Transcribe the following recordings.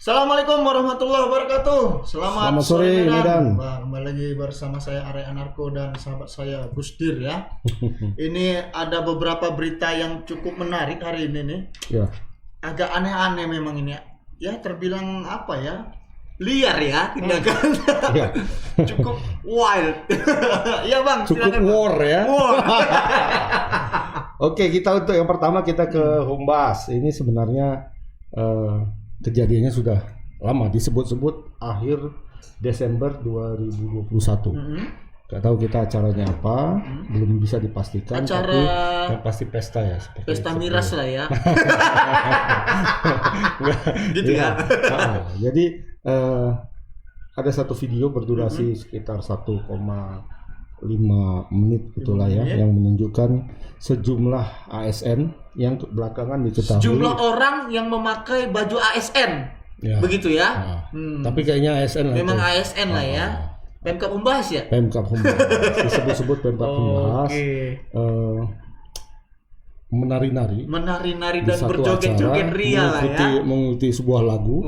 Assalamualaikum warahmatullahi wabarakatuh. Selamat sore Medan. Kembali lagi bersama saya Arya Anarko dan sahabat saya Gusdir ya. Ini ada beberapa berita yang cukup menarik hari ini nih. Ya. Agak aneh-aneh memang ini. Ya terbilang apa ya? Liar ya tindakan. Ya. Cukup wild. Ya Bang, Cukup silakan, Bang. war ya. War. Oke, kita untuk yang pertama kita ke Humbas. Ini sebenarnya kejadiannya sudah lama, disebut-sebut akhir Desember 2021. Gak tahu kita acaranya apa, belum bisa dipastikan. Acara tapi yang pasti pesta ya. pesta miras lah ya. Gitu ya. ya. Jadi ada satu video berdurasi sekitar 1,5 menit itulah ya, yang menunjukkan sejumlah ASN yang belakangan diketahui Jumlah orang yang memakai baju ASN, ya. Begitu ya. Tapi kayaknya ASN lah. Memang itu. ASN lah ya. Pemkab Humbahas ya. Pemkab Humbahas disebut-sebut Pemkab Humbahas. Menari-nari Menari-nari di dan satu berjoget-joget acara, ria lah ya. mengikuti sebuah lagu.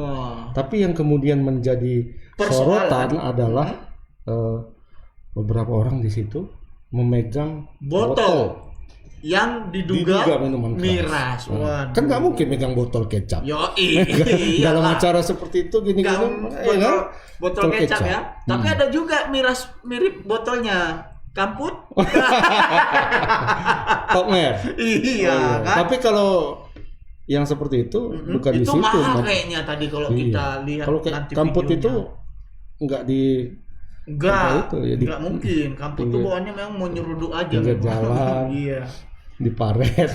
Tapi yang kemudian menjadi sorotan adalah beberapa orang di situ memegang botol yang diduga minuman miras. keras. Kan nggak mungkin megang botol kecap. Dalam Iyalah. acara seperti itu gini Botol kecap ya. Tapi ada juga miras mirip botolnya Kamput. Tokmer. Iya kan. Tapi kalau yang seperti itu bukan di itu situ. mahal kayaknya tadi kalau kita lihat Kalau nanti Kamput videonya. itu nggak di Enggak, itu, ya, enggak mungkin. Kamput tuh bawaannya memang mau nyeruduk aja. pinggir memang. jalan. Iya. Di paret.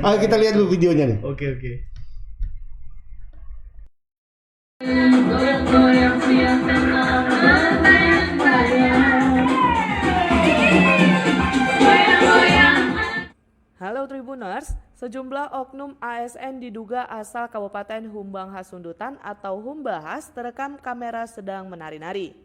Ayo kita lihat dulu videonya nih. Oke. Halo Tribuners, sejumlah oknum ASN diduga asal Kabupaten Humbahas Sundutan atau Humbahas terekam kamera sedang menari-nari.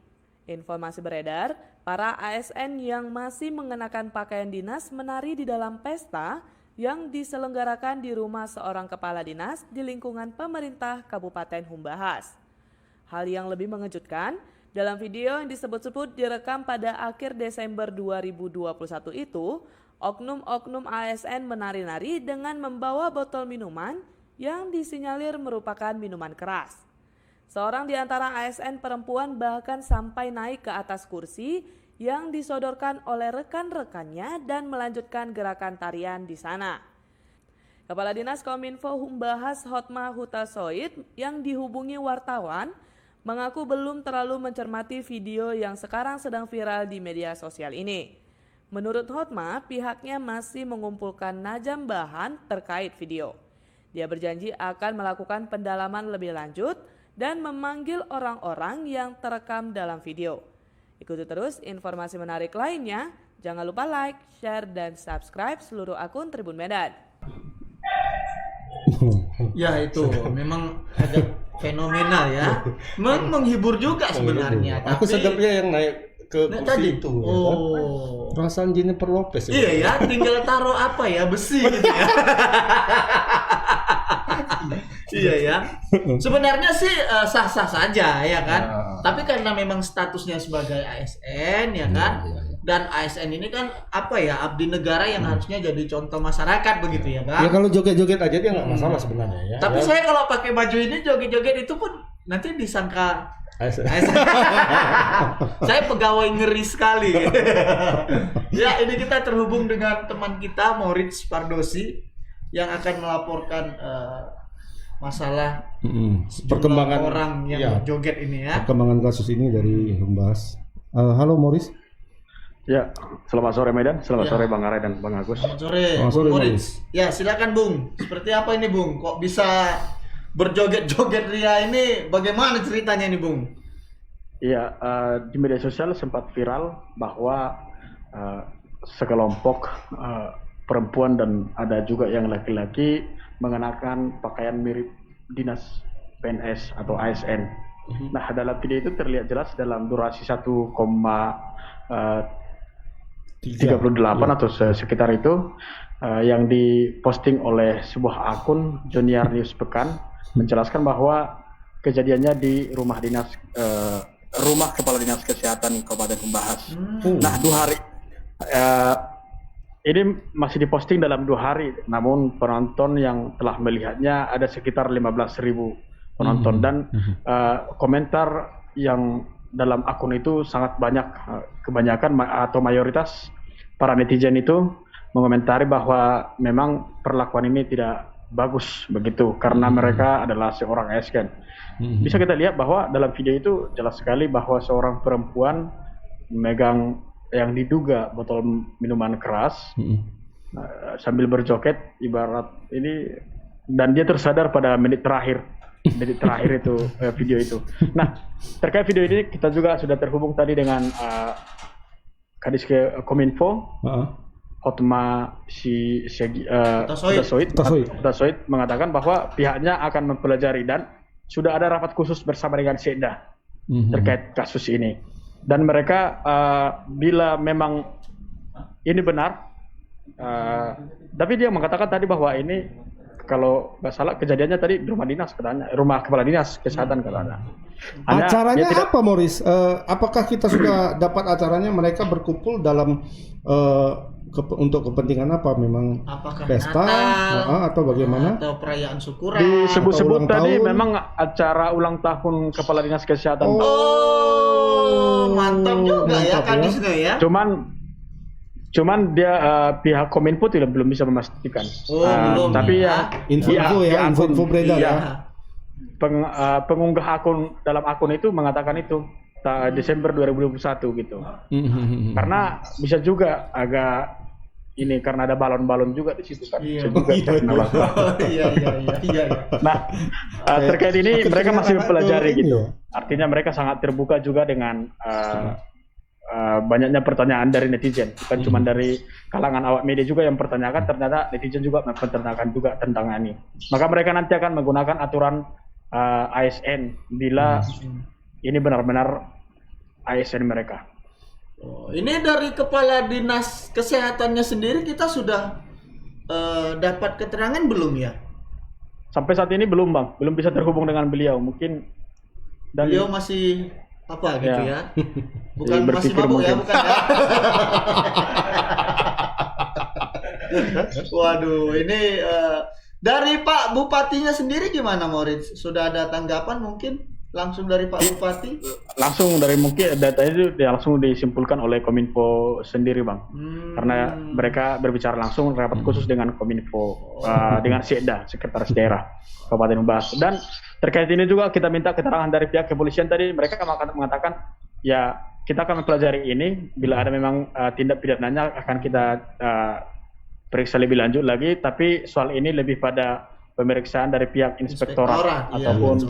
Informasi beredar, para ASN yang masih mengenakan pakaian dinas menari di dalam pesta yang diselenggarakan di rumah seorang kepala dinas di lingkungan pemerintah Kabupaten Humbahas. Hal yang lebih mengejutkan, dalam video yang disebut-sebut direkam pada akhir Desember 2021 itu, oknum-oknum ASN menari-nari dengan membawa botol minuman yang disinyalir merupakan minuman keras. Seorang di antara ASN perempuan bahkan sampai naik ke atas kursi yang disodorkan oleh rekan-rekannya dan melanjutkan gerakan tarian di sana. Kepala Dinas Kominfo Humbahas Hotma Hutasoid yang dihubungi wartawan mengaku belum terlalu mencermati video yang sekarang sedang viral di media sosial ini. Menurut Hotma, pihaknya masih mengumpulkan najam bahan terkait video. Dia berjanji akan melakukan pendalaman lebih lanjut dan memanggil orang-orang yang terekam dalam video. Ikuti terus informasi menarik lainnya. Jangan lupa like, share, dan subscribe seluruh akun Tribun Medan. Ya itu memang agak fenomenal ya. Menghibur juga sebenarnya. Aku sedapnya yang naik ke kursi tadi itu. Ya kan? Perasaan Jennifer Lopez. Iya ya, tinggal taruh apa ya, besi gitu ya. Iya ya. Sebenarnya sih sah-sah saja ya kan. Tapi karena memang statusnya sebagai ASN ya kan. Dan ASN ini kan apa ya, abdi negara yang harusnya jadi contoh masyarakat begitu ya Bang. Ya kalau joget-joget aja dia nggak masalah sebenarnya ya. Tapi saya kalau pakai baju ini joget-joget itu pun nanti disangka ASN. Saya pegawai ngeri sekali. Ya, ini kita terhubung dengan teman kita Moritz Pardosi yang akan melaporkan masalah perkembangan orang yang joget ini ya. Perkembangan kasus ini dari Humbahas. Halo Moritz. Ya, selamat sore Medan, selamat sore Bang Aray dan Bang Agus. Selamat sore, sore Moritz. Ya, silakan Bung. Seperti apa ini Bung? Kok bisa berjoget-joget ria ini? Bagaimana ceritanya nih Bung? Iya, di media sosial sempat viral bahwa sekelompok perempuan dan ada juga yang laki-laki mengenakan pakaian mirip dinas PNS atau ASN. Nah, dalam video itu terlihat jelas dalam durasi 1,38 atau sekitar itu yang diposting oleh sebuah akun Joniar News Pekan menjelaskan bahwa kejadiannya di rumah dinas rumah kepala dinas kesehatan Kabupaten Humbahas. Nah 2 hari ini masih diposting dalam 2 hari, namun penonton yang telah melihatnya ada sekitar 15.000 penonton dan komentar yang dalam akun itu sangat banyak, kebanyakan atau mayoritas para netizen itu mengomentari bahwa memang perlakuan ini tidak bagus begitu karena mereka adalah seorang ASN. Bisa kita lihat bahwa dalam video itu jelas sekali bahwa seorang perempuan memegang yang diduga botol minuman keras sambil berjoget ibarat ini, dan dia tersadar pada menit terakhir itu video itu. Nah, terkait video ini kita juga sudah terhubung tadi dengan Kadis Kominfo, Hotma Tasoid mengatakan bahwa pihaknya akan mempelajari dan sudah ada rapat khusus bersama dengan Sekda terkait kasus ini. Dan mereka bila memang ini benar, tapi dia mengatakan tadi bahwa ini kalau nggak salah kejadiannya tadi di rumah dinas katanya, rumah kepala dinas kesehatan katanya. Acaranya apa, Morris? Apakah kita sudah dapat acaranya? Mereka berkumpul dalam untuk kepentingan apa? Memang apakah pesta atau bagaimana? Atau perayaan syukuran? Disebut-sebut tadi memang acara ulang tahun kepala dinas kesehatan. Mantap juga ya Kadisnya ya. Cuman dia pihak Kominfo belum bisa memastikan. Belum. Tapi info beredar ya. Pengunggah akun dalam akun itu mengatakan itu Desember 2021 gitu. Karena bisa juga agak ini karena ada balon-balon juga di situ kan. Iya. Nah, terkait ini mereka masih mempelajari gitu. Artinya mereka sangat terbuka juga dengan banyaknya pertanyaan dari netizen, bukan cuma dari kalangan awak media juga yang pertanyakan, ternyata netizen juga mempertanyakan juga tentang ini. Maka mereka nanti akan menggunakan aturan ASN bila ini benar-benar ASN mereka. Ini dari kepala dinas kesehatannya sendiri kita sudah dapat keterangan belum ya? Sampai saat ini belum, Bang. Belum bisa terhubung dengan beliau. Mungkin beliau masih apa gitu ya? Bukan masih mabuk ya, bukan ya? Waduh, ini dari Pak Bupatinya sendiri gimana, Moritz? Sudah ada tanggapan mungkin langsung dari Pak Bupati? Langsung dari mungkin data itu langsung disimpulkan oleh Kominfo sendiri, Bang. Karena mereka berbicara langsung rapat khusus dengan Kominfo, dengan Sekda, Sekretaris Daerah Kabupaten Humbahas. Dan terkait ini juga kita minta keterangan dari pihak kepolisian tadi. Mereka mengatakan ya kita akan mempelajari ini, bila ada memang tindak pidananya akan kita periksa lebih lanjut lagi, tapi soal ini lebih pada pemeriksaan dari pihak inspektorat ataupun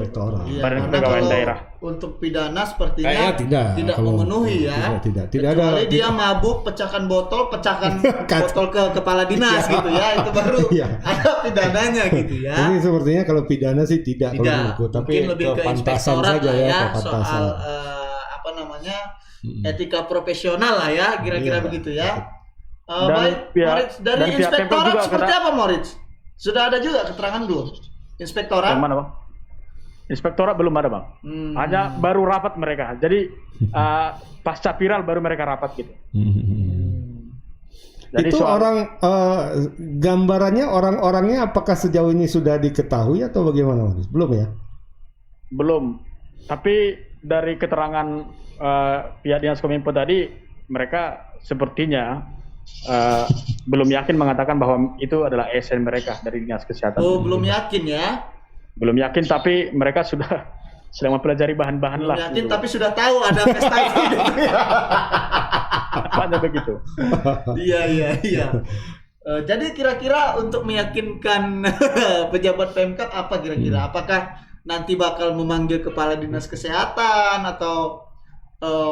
badan kepegawaian daerah. Untuk pidana sepertinya tidak memenuhi ya. Tidak kecuali dia mabuk pecahkan botol ke kepala dinas gitu ya, itu baru ada pidananya gitu ya. Ini sepertinya kalau pidana sih tidak. Tapi lebih ke inspektorat saja ya, soal etika profesional lah ya, kira-kira begitu ya. Baik, Moritz, dari inspektorat seperti apa, Moritz? Sudah ada juga keterangan belum? Inspektorat? Yang mana, Bang? Inspektorat belum ada, Bang. Hanya baru rapat mereka. Jadi pasca viral baru mereka rapat gitu. Jadi itu gambarannya orang-orangnya apakah sejauh ini sudah diketahui atau bagaimana? Belum ya? Belum. Tapi dari keterangan pihak Dinas Kominfo tadi, mereka sepertinya belum yakin mengatakan bahwa itu adalah ASN mereka dari Dinas Kesehatan. Belum yakin ya? Belum yakin, tapi mereka sedang mempelajari bahan-bahan lah. Yakin gitu. Tapi sudah tahu ada pesta itu. Apanya begitu? Iya. Jadi kira-kira untuk meyakinkan pejabat Pemkab apa kira-kira? Apakah nanti bakal memanggil kepala dinas kesehatan atau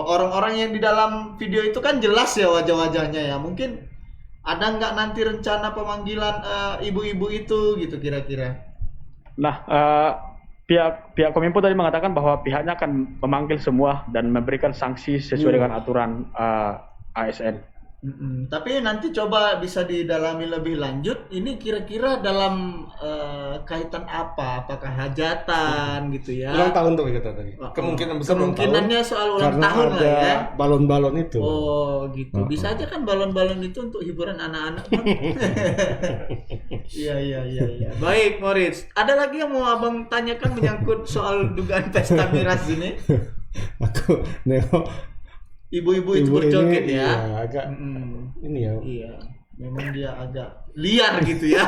orang-orang yang di dalam video itu kan jelas ya wajah-wajahnya ya. Mungkin ada nggak nanti rencana pemanggilan ibu-ibu itu gitu kira-kira? Nah, pihak Kominfo tadi mengatakan bahwa pihaknya akan memanggil semua dan memberikan sanksi sesuai dengan aturan ASN. Tapi nanti coba bisa didalami lebih lanjut. Ini kira-kira dalam kaitan apa? Apakah hajatan gitu ya? Ulang tahun tuh kita tadi. Kemungkinan besar ulang tahun. Kemungkinannya soal ulang karena tahun ada lah ya. balon-balon itu. Oh gitu. Bisa aja kan balon-balon itu untuk hiburan anak-anak. Bang. Iya. Baik, Moritz. Ada lagi yang mau abang tanyakan menyangkut soal dugaan pesta miras ini? Aku nengok Ibu-ibu itu berjoget ya. Iya, agak ini ya. Iya, memang dia agak liar gitu ya.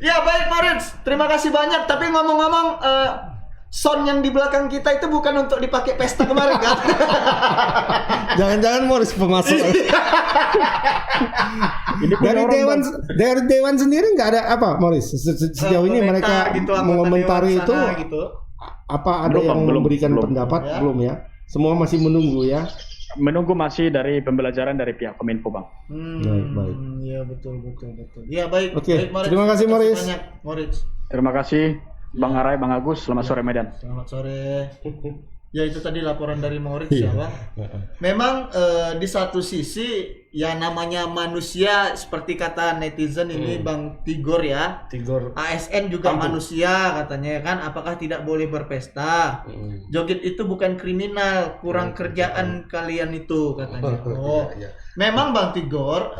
Ya baik Moritz, terima kasih banyak. Tapi ngomong-ngomong, sound yang di belakang kita itu bukan untuk dipakai pesta kemarin kan? Jangan-jangan Moritz pemasok. Ini dari dewan sendiri nggak ada apa Moritz? Sejauh ini mereka gitu, mengomentari itu gitu. apa ada yang memberikan pendapat belum ya? Semua masih menunggu ya. Menunggu masih dari pembelajaran dari pihak Kominfo, Bang. Baik. Iya betul. Iya baik. Oke. Baik, Moritz. Terima kasih Moritz. Banyak, Moritz. Terima kasih Bang Arai, Bang Agus. Selamat sore Medan. Selamat sore. Ya itu tadi laporan dari Moritz ya Bang. Memang di satu sisi ya namanya manusia seperti kata netizen ini Bang Tigor ya. Tigor. ASN juga manusia katanya ya kan. Apakah tidak boleh berpesta? Joget itu bukan kriminal, kurang kerjaan kalian itu katanya. Oh. Memang Bang Tigor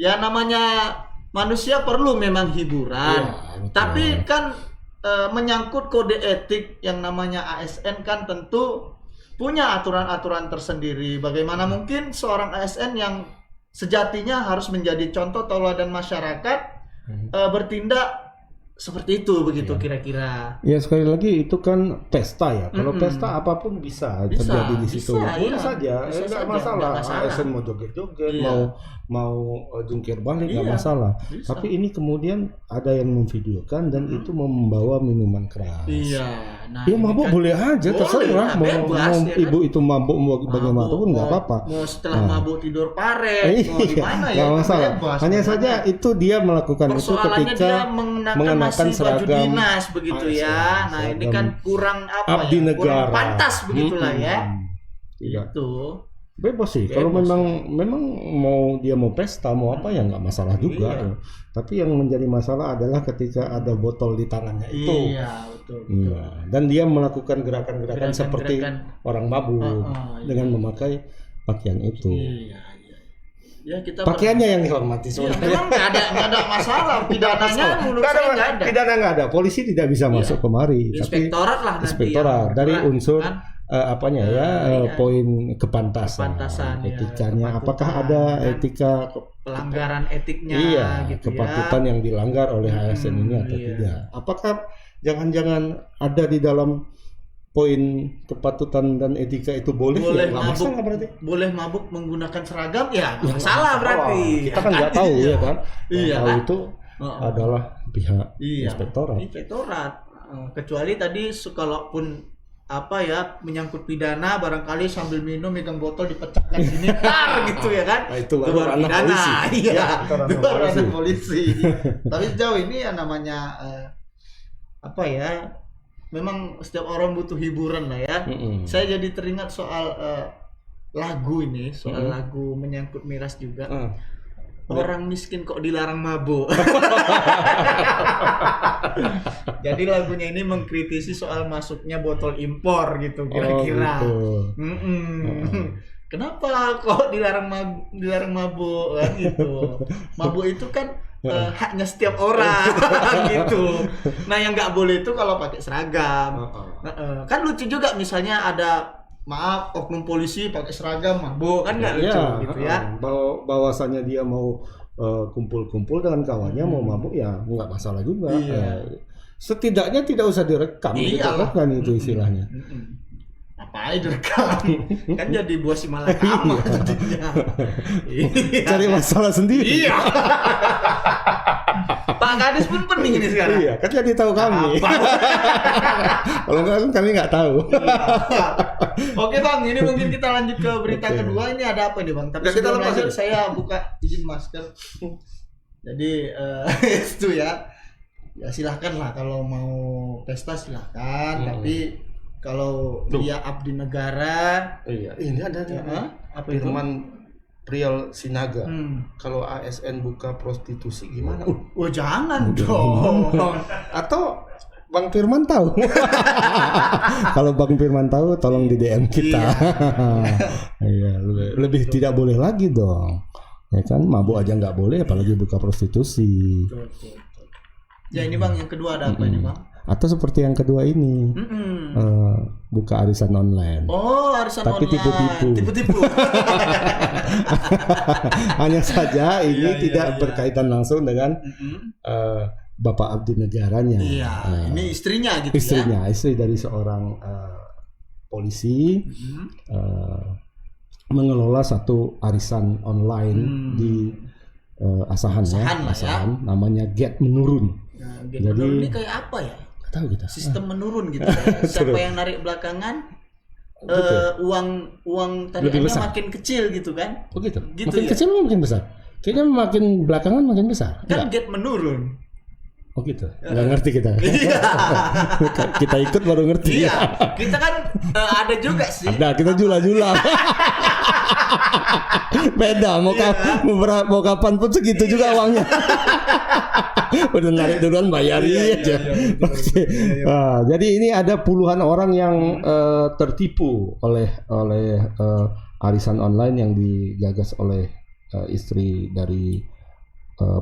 ya namanya manusia perlu memang hiburan. Tapi kan menyangkut kode etik yang namanya ASN kan tentu punya aturan-aturan tersendiri. Bagaimana mungkin seorang ASN yang sejatinya harus menjadi contoh tauladan masyarakat bertindak seperti itu begitu kira-kira. Ya sekali lagi itu kan pesta ya. Kalau pesta apapun bisa terjadi di situ. Boleh saja, enggak masalah. ASN mau joget-joget, mau jungkir balik enggak masalah. Tapi ini kemudian ada yang memvideokan dan itu membawa minuman keras. Nah, ya mabuk kan boleh aja, terserah mau ibu itu mabuk mau bagaimana pun nggak apa-apa. Mau setelah mabuk tidur paret, mau gimana ya? Nggak masalah. Hanya saja itu dia melakukan itu ketika mengenakan baju dinas begitu ya. Nah ini kan kurang apa abdi ya? negara. Kurang pantas begitulah ya. Itu bebas sih. Kalau memang mau dia mau pesta mau apa ya nggak masalah juga. Tapi yang menjadi masalah adalah ketika ada botol di tangannya itu. Iya betul. Dan dia melakukan gerakan-gerakan seperti orang mabuk dengan memakai pakaian itu. Ya, kita pakaiannya yang dihormati sebenarnya. Memang nggak ada masalah, pidananya menurut saya nggak ada. Pidana nggak ada, polisi tidak bisa masuk kemari. Inspektorat lah nanti. Inspektorat dari unsur apanya poin kepantasan, etikanya. Apakah ada etika pelanggaran etiknya? Gitu kepatutan yang dilanggar oleh ASN ini atau tidak? Apakah jangan-jangan ada di dalam poin kepatutan dan etika itu boleh mabuk, berarti boleh mabuk menggunakan seragam ya salah berarti kita kan nggak tahu ya kan tahu itu adalah pihak inspektorat kecuali tadi kalaupun apa ya menyangkut pidana barangkali sambil minum megang botol dipecahkan sini gitu ya kan itu baru ranah polisi tapi sejauh ini ya namanya apa ya memang setiap orang butuh hiburan lah ya. Saya jadi teringat soal lagu ini, soal lagu menyangkut miras juga. Orang miskin kok dilarang mabuk. Jadi lagunya ini mengkritisi soal masuknya botol impor gitu kira-kira. Kenapa kok dilarang mabuk kan gitu. Mabuk itu kan haknya setiap orang gitu. Nah yang nggak boleh itu kalau pakai seragam. Kan lucu juga misalnya ada oknum polisi pakai seragam mabuk kan nggak lucu gitu ya. Bahwasanya dia mau kumpul-kumpul dengan kawannya mau mabuk ya nggak masalah juga. Setidaknya tidak usah direkam gitu kan itu istilahnya. Apa aja direkam kan jadi buah si malakama jadinya. Cari masalah sendiri. Pak Kadis pun pening ini sekarang. Kan jadi tahu kami. Kalau enggak kan kami nggak tahu. Oke Bang, ini mungkin kita lanjut ke berita kedua. Ini ada apa nih Bang? Tapi sebelum lanjut saya buka izin masker. Jadi itu ya silahkan lah kalau mau pesta silahkan. Tapi Kalau dia abdi negara, Iya, ini ada apa itu? Firman Priel Sinaga. Kalau ASN buka prostitusi gimana? Oh jangan dong. Atau Bang Firman tahu? Kalau Bang Firman tahu, tolong di DM kita. Iya, lebih tidak boleh lagi dong. Ya kan, mabuk aja nggak boleh, apalagi buka prostitusi. Ya ini Bang, yang kedua ada apa ini Bang? Atau seperti yang kedua ini, buka arisan online. Oh, arisan Tapi online. Tipu-tipu. Hanya saja ini tidak berkaitan langsung dengan bapak abdi negaranya. Iya, ini istrinya gitu Istrinya, istri dari seorang polisi mengelola satu arisan online di Asahan ya, namanya Get Menurun. Nah, jadi ini kayak apa ya? Tahu kita. Sistem menurun gitu. Siapa yang narik belakangan, uang tariannya makin kecil gitu kan? Begitu. Gitu Makin ya? kecil makin besar. Kayaknya makin belakangan makin besar. Kan get menurun. Oh gitu. Nggak ngerti kita. Kita ikut baru ngerti. Iya. Kita kan ada juga sih. Ada, kita jula-jula. Beda mau kapan pun segitu juga uangnya. Udah narik duluan bayari aja. Oke. Nah, jadi ini ada puluhan orang yang tertipu oleh arisan online yang digagas oleh istri dari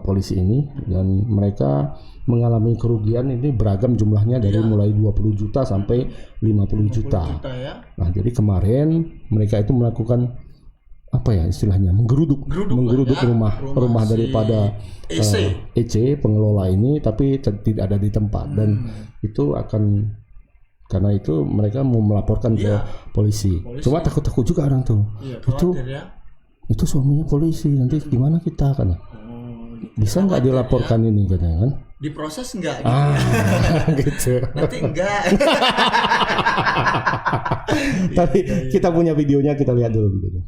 polisi ini, dan mereka mengalami kerugian ini beragam jumlahnya dari mulai 20 juta sampai 50 juta. Ya. Nah, jadi kemarin mereka itu melakukan apa ya istilahnya menggeruduk rumah si daripada EC pengelola ini, tapi tidak ada di tempat, dan itu akan karena itu mereka mau melaporkan ke polisi. Cuma takut juga orang tuh. Itu suaminya polisi, nanti gimana kita kan? Bisa nggak dilaporkan ini katanya kan? Diproses nggak? Gitu. Nanti enggak. Tapi kita punya videonya, kita lihat dulu videonya.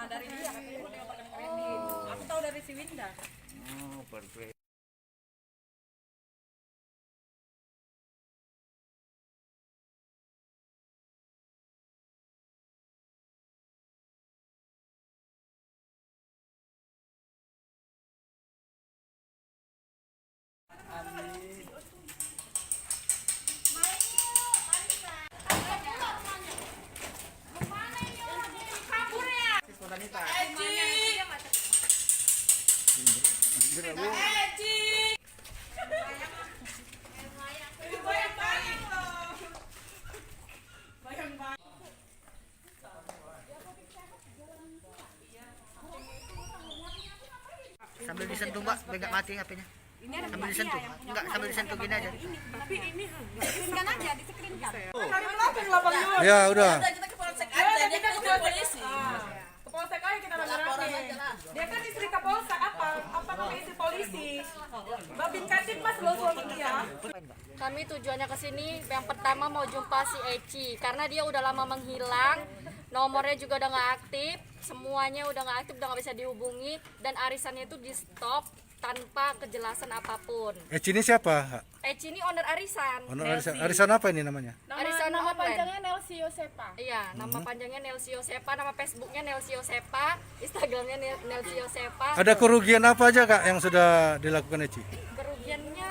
Dari dia katanya mau dioperkan kredit. Aku tahu dari si Winda. Sambil disentuh Mbak, biar mati HP-nya. Sambil disentuh, enggak sambil disentuh gini aja. Tapi ini screen aja, di screen kan. Ya udah. Kita ke polsek aja, dia kan udah polisi. Ke polsek aja kita laporan aja lah. Dia kan istri Kapolsek apa namanya istri polisi. Babin Katib Mas lo suaminya. Kami tujuannya ke sini yang pertama mau jumpa si Eci karena dia udah lama menghilang, nomornya juga udah nggak aktif, semuanya udah nggak aktif, udah nggak bisa dihubungi, dan arisannya itu di stop tanpa kejelasan apapun. Eci ini siapa? Eci ini owner arisan. Arisan apa ini namanya? Arisan Nama online. panjangnya Nelsi Yosepa. Iya, nama panjangnya Nelsi Yosepa, nama Facebooknya Nelsi Yosepa, Instagramnya Nelsi Yosepa. Ada kerugian apa aja Kak yang sudah dilakukan Eci? Kerugiannya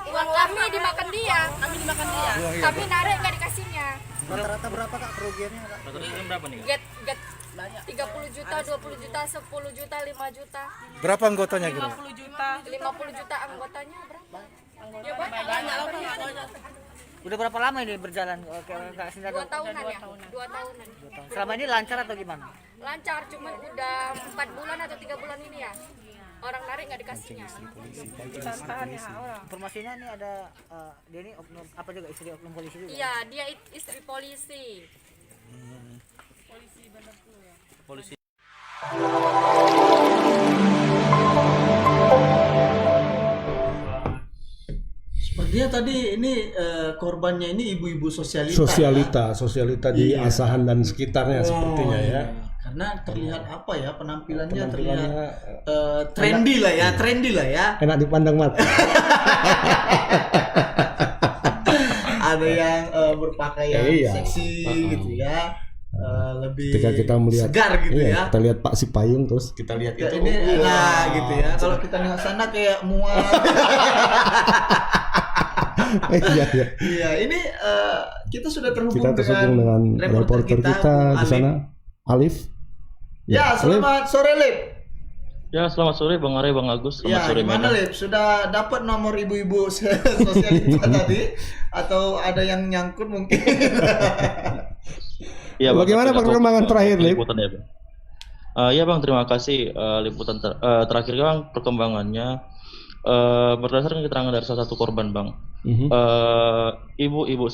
uang kami dimakan dia. Kami narik nggak dikasihnya. Rata-rata berapa Kak kerugiannya Kak? Get 30 juta, 20 juta, 10 juta, 5 juta. Berapa anggotanya kira? 50 juta. 50 juta anggotanya berapa? Ya banyak lah. Udah berapa lama ini berjalan? Oke, Kak Sinda. 2 tahunan ya? 2 tahunan. Selama ini lancar atau gimana? Lancar, cuman udah 4 bulan atau 3 bulan ini ya. Orang narik nggak dikasihnya. Informasinya nih ada dia ini oknum apa juga istri oknum polisi juga? Iya, dia istri polisi. Seperti Dia tadi ini korbannya ini ibu-ibu sosialita. Sosialita di Iya. Asahan dan sekitarnya sepertinya ya. iya. Karena terlihat apa ya penampilannya terlihat trendy lah ya. Enak dipandang mata. Ada yang berpakaian Iya. seksi gitu ya. Lebih Ketika kita melihat segar gitu ya. kita lihat Pak Sipayung terus kita lihat Ya, itu ini gitu ya. Kalau kita nengok sana kayak mual. iya. Iya, ini kita sudah terhubung, Kita tersambung dengan reporter kita Bung di Alif. sana, Alif. Ya, selamat sore Lip. Ya, selamat sore Bang Are, Bang Agus. Selamat Ya, sore gimana Medan. Lip? Sudah dapat nomor ibu-ibu sosialita tadi atau ada yang nyangkut mungkin? Ya, Bang, Bagaimana tapi aku- perkembangan terakhir, Lip? liputan ya, Bang. Ya Bang, terima kasih liputan terakhir Bang, perkembangannya berdasarkan keterangan dari salah satu korban Bang. Ibu-ibu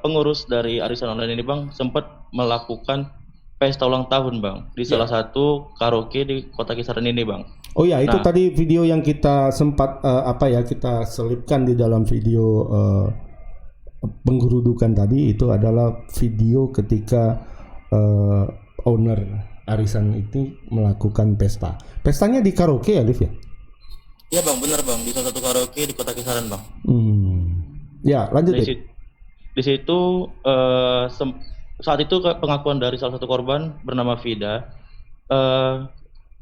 pengurus dari arisan online ini Bang sempat melakukan pesta ulang tahun Bang di salah satu karaoke di Kota Kisaran ini Bang. Oh ya, itu Nah. tadi video yang kita sempat kita selipkan di dalam video penggerudukan tadi, itu adalah video ketika owner arisan itu melakukan pesta. Pestanya di karaoke ya, Liv ya? Iya Bang, benar Bang, di salah satu karaoke di Kota Kisaran Bang. Ya, lanjut Di, Liv. di situ saat itu pengakuan dari salah satu korban bernama Vida,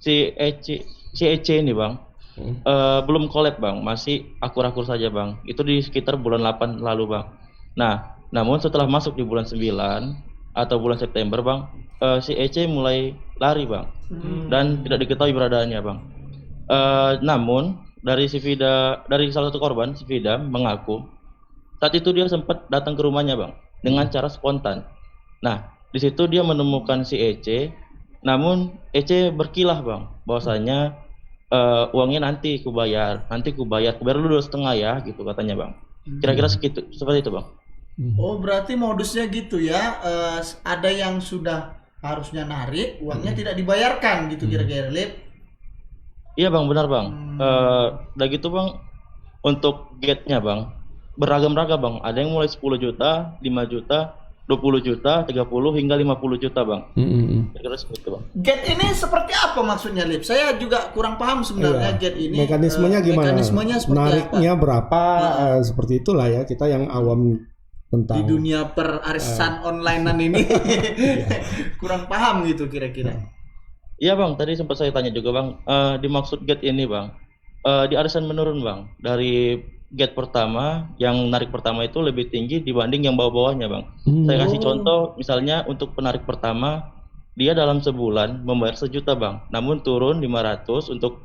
si Ece ini Bang belum collab Bang, masih akur-akur saja Bang. Itu di sekitar bulan 8 lalu Bang. Nah, namun setelah masuk di bulan 9 atau bulan September Bang, si Ece mulai lari Bang, dan tidak diketahui keberadaannya Bang. Namun dari salah satu korban, si Vida mengaku saat itu dia sempat datang ke rumahnya Bang dengan cara spontan. Nah, di situ dia menemukan si Ece, namun Ece berkilah Bang, bahwasanya uangnya nanti kubayar dulu 2,5 ya, gitu katanya Bang. Kira-kira seperti itu Bang. Oh, berarti modusnya gitu ya. Ada yang sudah harusnya narik, uangnya tidak dibayarkan gitu kira-kira, Lip. Iya Bang, benar Bang. Udah gitu Bang, untuk gate-nya Bang beragam-ragam Bang. Ada yang mulai 10 juta, 5 juta, 20 juta, 30 hingga 50 juta Bang. Kira-kira seperti itu Bang. Gate ini seperti apa maksudnya, Lip? Saya juga kurang paham sebenarnya gate ini. Mekanismenya gimana? Mekanismenya seperti Nariknya apa? berapa? Seperti itulah ya, kita yang awam tentang Di dunia perarisan onlinean ini kurang paham gitu kira-kira. Iya Bang, tadi sempat saya tanya juga Bang, dimaksud gate ini Bang, di arisan menurun Bang, dari gate pertama, yang narik pertama itu lebih tinggi dibanding yang bawah-bawahnya Bang. Saya kasih contoh, misalnya untuk penarik pertama, dia dalam sebulan membayar 1 juta Bang, namun turun 500 untuk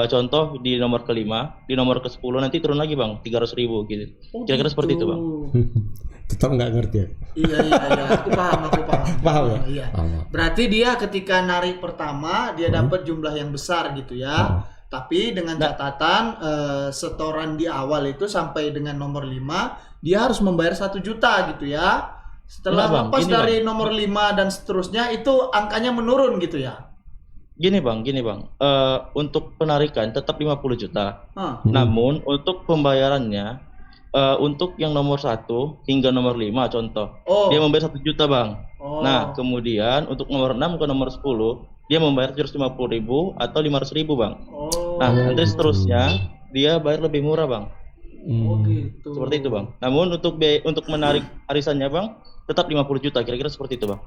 contoh di nomor kelima, di nomor ke-10 nanti turun lagi Bang, 300.000 gitu. Kira-kira seperti itu Bang. tetap nggak ngerti ya. Iya, aku paham. Paham ya? Iya. Paham. Berarti dia ketika narik pertama dia dapat jumlah yang besar gitu ya. Tapi dengan catatan setoran di awal itu sampai dengan nomor 5 dia harus membayar 1 juta gitu ya. Setelah Bang, lepas gini, dari Bang. nomor 5 dan seterusnya itu angkanya menurun gitu ya. Gini Bang, untuk penarikan tetap 50 juta. Namun untuk pembayarannya, untuk yang nomor 1 hingga nomor 5 contoh, dia membayar 1 juta Bang. Nah kemudian untuk nomor 6 ke nomor 10 dia membayar 750.000 atau 500.000 Bang. Nah nanti seterusnya dia bayar lebih murah Bang. Gitu. Seperti itu Bang. Namun untuk menarik arisannya Bang tetap 50 juta, kira-kira seperti itu Bang.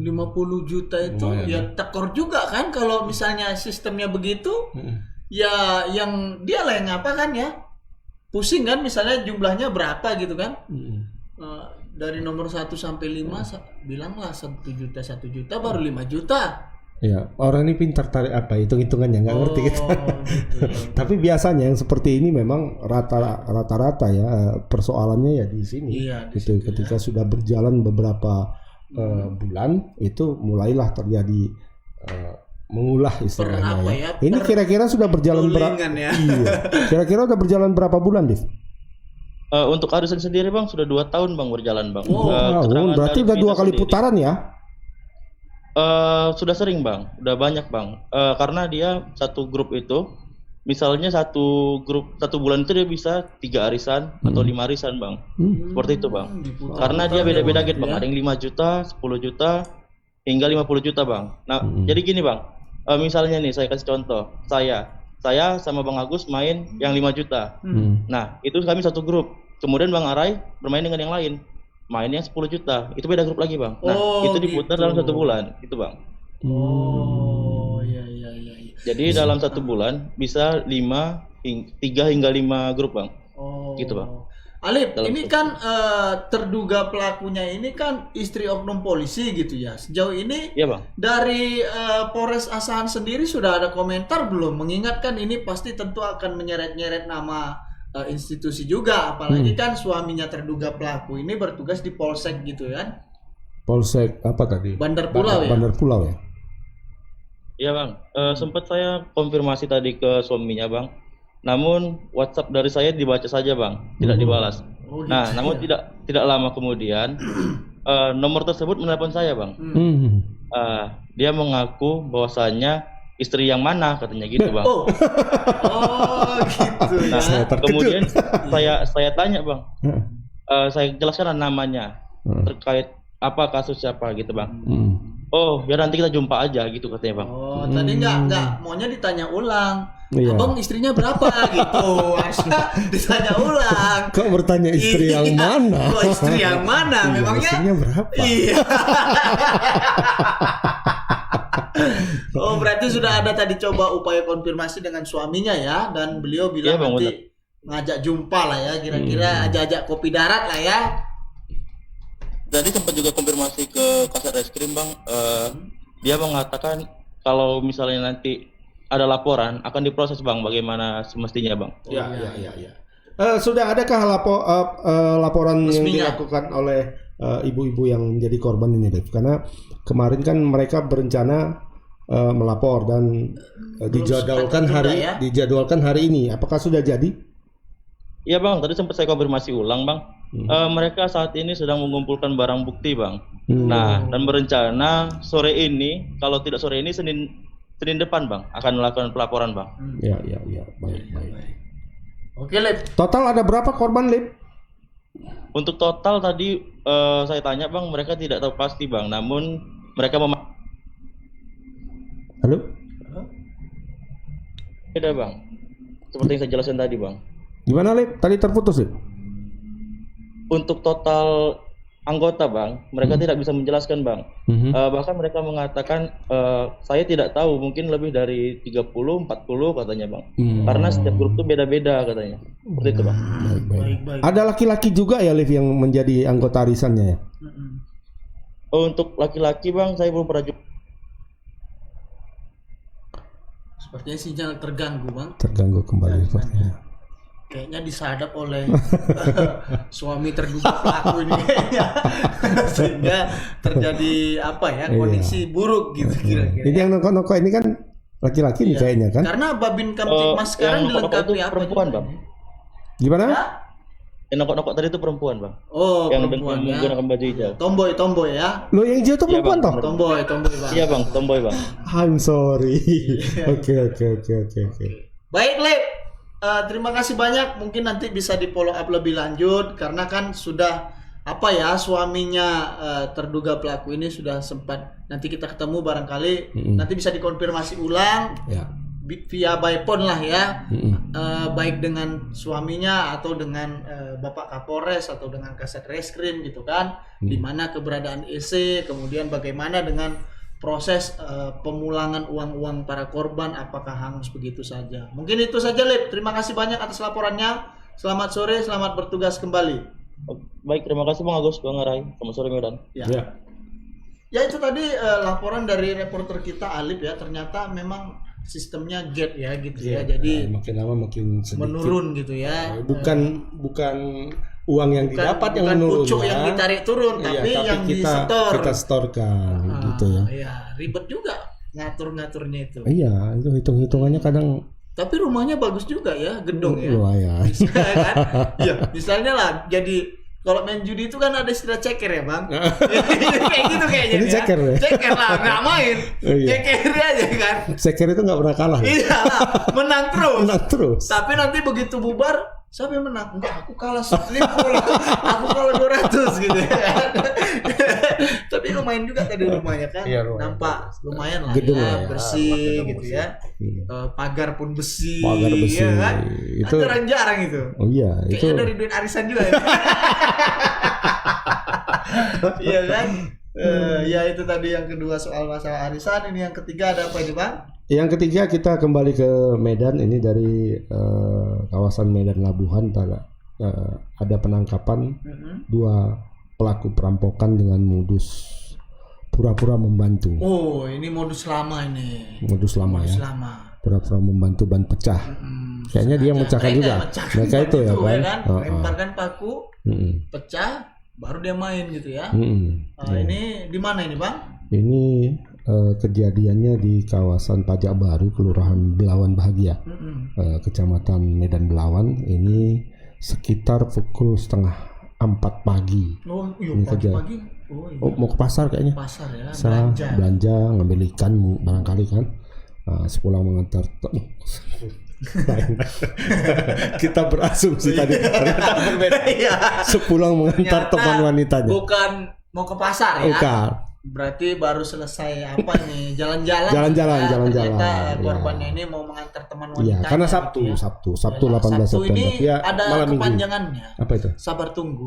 50 juta itu ya tekor juga kan kalau misalnya sistemnya begitu. Ya yang dia lah yang apa kan ya. Pusing kan misalnya jumlahnya berapa gitu kan. Dari nomor 1 sampai 5 bilanglah 1 juta baru 5 juta. Ya, orang ini pintar tarik apa hitung-hitungannya nggak ngerti kita. Tapi biasanya yang seperti ini memang rata-rata ya persoalannya ya di sini. Iya, gitu. Ketika sudah berjalan beberapa bulan itu mulailah terjadi mengulah istilahnya ya. Ini kira-kira sudah berjalan berapa? Ya. Iya. Kira-kira udah berjalan berapa bulan, Div? Untuk arisan sendiri Bang sudah 2 tahun Bang berjalan Bang. Berarti udah 2 kali putaran ya? Sudah sering Bang, udah banyak Bang. Karena dia satu grup itu misalnya satu grup 1 bulan itu dia bisa 3 arisan atau 5 arisan bang, seperti itu bang. Karena dia beda-beda gitu bang, ada yang 5 juta, 10 juta, hingga 50 juta bang. Nah jadi gini bang, misalnya nih saya kasih contoh, saya sama Bang Agus main yang 5 juta. Nah itu kami satu grup, kemudian Bang Arai bermain dengan yang lain, mainnya 10 juta, itu beda grup lagi bang. Nah itu diputar dalam 1 bulan, itu bang. Iya. Jadi dalam 1 bulan bisa 3 hingga 5 grup bang. Gitu bang. Alip, ini kan terduga pelakunya ini kan istri oknum polisi gitu ya. Sejauh ini Iya bang. dari Polres Asahan sendiri sudah ada komentar belum? Mengingatkan ini pasti tentu akan menyeret-nyeret nama institusi juga. Apalagi kan suaminya terduga pelaku ini bertugas di Polsek gitu kan. Polsek apa tadi? Bandar Pulau ya? Bandar Pulau ya? Iya bang, sempat saya konfirmasi tadi ke suaminya bang. Namun WhatsApp dari saya dibaca saja bang, tidak dibalas. Nah, namun tidak lama kemudian nomor tersebut menelpon saya bang. Dia mengaku bahwasanya istri yang mana katanya gitu bang. Gitu. Nah, kemudian saya tanya bang, saya jelaskan namanya terkait apa kasus siapa gitu bang. Oh ya nanti kita jumpa aja gitu katanya bang. Tadi enggak maunya ditanya ulang. Abang istrinya berapa gitu, harusnya ditanya ulang. Kok bertanya istri yang mana? Kok istri yang mana? Memangnya istrinya berapa? Iya. Berarti sudah ada tadi coba upaya konfirmasi dengan suaminya ya, dan beliau bilang bang, nanti ngajak jumpa lah ya, kira-kira ajak kopi darat lah ya. Tadi sempat juga konfirmasi ke Kasat Reskrim bang, dia mengatakan kalau misalnya nanti ada laporan akan diproses bang, bagaimana semestinya bang. Iya. Sudah adakah laporan yang dilakukan oleh ibu-ibu yang menjadi korban ini, Dev? Karena kemarin kan mereka berencana melapor dan dijadwalkan hari ini. Apakah sudah jadi? Iya bang, tadi sempat saya konfirmasi ulang bang. Mereka saat ini sedang mengumpulkan barang bukti bang. Nah, dan berencana sore ini, kalau tidak sore ini Senin depan bang, akan melakukan pelaporan bang. Iya, baik. Oke, Lip. Total ada berapa korban, Lip? Untuk total tadi saya tanya bang, mereka tidak tahu pasti bang. Namun mereka Halo? Beda bang, seperti yang saya jelaskan tadi bang. Gimana, Lip? Tadi terputus, Lip? Untuk total anggota bang, mereka tidak bisa menjelaskan bang. Bahkan mereka mengatakan saya tidak tahu, mungkin lebih dari 30-40 katanya bang. Karena setiap grup itu beda-beda katanya. Seperti itu bang. Baik. Ada laki-laki juga ya, Liv, yang menjadi anggota arisannya ya? Untuk laki-laki bang, saya belum pernah jumpa. Sepertinya sinyal terganggu bang. Terganggu kembali sepertinya. Kayaknya disadap oleh suami terduga pelaku ini kayaknya. Sehingga terjadi kondisi buruk gitu kira-kira. Ini yang nongkrong ini kan laki-laki nih kayaknya kan? Karena Babin Kamtipmas sekarang dilengkapi apa? Perempuan bang. Gimana? Yang nokok-nokok tadi itu perempuan bang. Yang perempuan ya. menggunakan baju hijau. Tomboy ya. Lo yang hijau tuh perempuan toh? Tomboy bang. Iya bang, tomboy bang. I'm sorry. Oke. Baik, Lip. Terima kasih banyak. Mungkin nanti bisa di follow up lebih lanjut karena kan sudah suaminya terduga pelaku ini sudah sempat, nanti kita ketemu barangkali nanti bisa dikonfirmasi ulang via by phone lah ya, baik dengan suaminya atau dengan Bapak Kapolres atau dengan Kasat Reskrim gitu kan, di mana keberadaan EC, kemudian bagaimana dengan proses pemulangan uang-uang para korban, apakah hangus begitu saja. Mungkin itu saja, Lip. Terima kasih banyak atas laporannya. Selamat sore, selamat bertugas kembali. Baik, terima kasih Bang Agus, Bang Arai. Selamat sore Medan. Ya itu tadi laporan dari reporter kita Alip ya. Ternyata memang sistemnya gate ya gitu ya. Jadi makin lama makin sedikit menurun gitu ya. Bukan uang yang didapat yang menurun, pucuk yang ditarik turun, tapi yang kita setorkan gitu ya. Iya, ribet juga ngatur-ngaturnya itu. Iya, itu hitung-hitungannya kadang. Tapi rumahnya bagus juga ya, gedung ya. Lumayan. Misalnya kan? Iya, misalnya lah jadi kalau main judi itu kan ada istilah ceker ya bang. Kayak gitu kayaknya. Ini ceker ya? Ceker lah, nggak main. Oh, iya. Ceker aja kan. Ceker itu nggak pernah kalah. Iya, menang terus. Menang terus. Tapi nanti begitu bubar, siapa yang menang? Enggak, aku kalah 150. Aku kalah 200 gitu ya. Tapi lumayan juga tadi rumahnya kan. Iya, lumayan. Nampak lumayan lah Gedung ya, lah ya. bersih Gedung gitu bersih. ya. Iya. Pagar pun besi. Pagar besi. Ya kan? Itu jarang-jarang itu. oh iya, itu Kayaknya dari duit arisan juga ya. Iya kan? Ya itu tadi yang kedua soal masalah arisan. Ini yang ketiga ada apa ini bang? yang ketiga kita kembali ke Medan. Ini dari kawasan Medan Labuhan ada penangkapan dua pelaku perampokan dengan modus pura-pura membantu. Oh, ini modus lama ini. Modus lama ya. Lama. Pura-pura membantu ban pecah. Kayaknya dia memecahkan juga. Mereka itu ya kan. Lemparkan paku, pecah, baru dia main gitu ya. Ini di mana ini bang? Ini kejadiannya di kawasan Pajak Baru, Kelurahan Belawan Bahagia, Kecamatan Medan Belawan. Ini sekitar pukul 3:30 pagi. Oh, iya Ini pagi. Oh, mau ke pasar kayaknya. Pasar ya. Belanja, ngambil ikan barangkali kan. Sepulang mengantar kita berasumsi tadi ternyata berbeda. Sepulang mengantar teman wanitanya. Bukan mau ke pasar ya. Bukan. Berarti baru selesai apa nih? Jalan-jalan. Jalan-jalan. Korbannya ini mau mengantar teman wanita. Iya, karena Sabtu 18 Sabtu September. ini Ya, ada malam minggu. kepanjangannya. Apa itu? Sabar tunggu.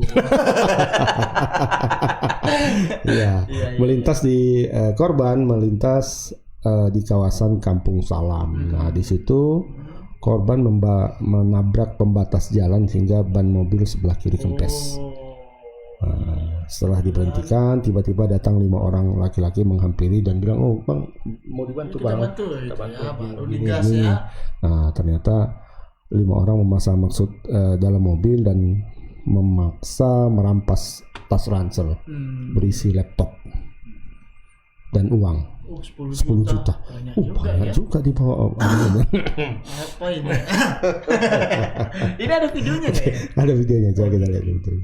Iya. Melintas di korban melintas di kawasan Kampung Salam. Nah, di situ korban menabrak pembatas jalan sehingga ban mobil sebelah kiri kempes. Setelah diberhentikan, tiba-tiba datang 5 orang laki-laki menghampiri dan bilang, "Oh, Bang, mau dibantu, Bang." Kita bantu ya, baru Gini, digas gini. ya. Nah, ternyata 5 orang memasang maksud dalam mobil dan memaksa merampas tas ransel berisi laptop dan uang. 10 juta. Banyak juga dibawa. Apa ini? Ini ada videonya nggak ya? Ada videonya, coba kita lihat dulu.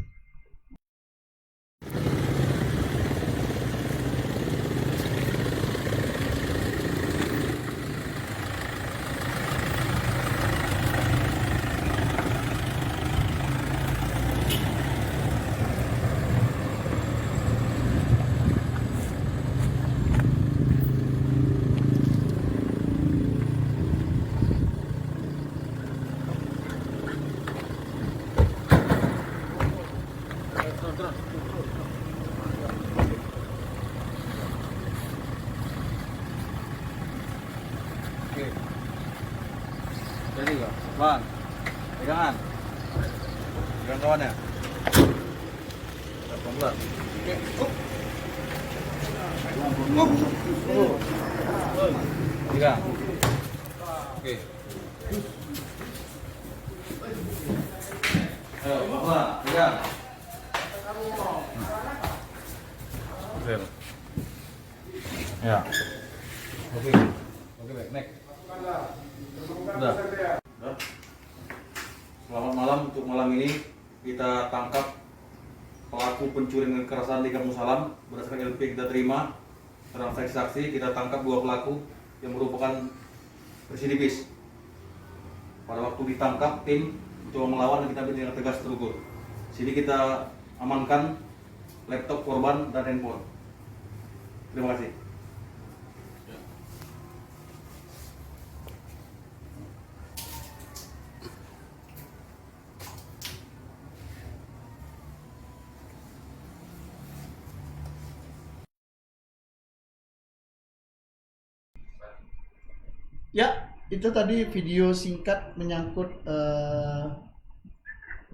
Jadi kok, Bang. Pegangan. Pegang kawannya. 18. Oke. Pegang. Oke. Ayo, Bang, pegang. Oke. Ya. Oke. Oke, baik. Next. Udah. Selamat malam. Untuk malam ini kita tangkap pelaku pencurian kekerasan di Kampung Salam. Berdasarkan LP kita terima transaksi saksi, kita tangkap 2 pelaku yang merupakan residivis. Pada waktu ditangkap, tim mencoba melawan dan kita dengan tegas terukur. Sini kita amankan laptop korban dan handphone. Terima kasih. Ya, itu tadi video singkat menyangkut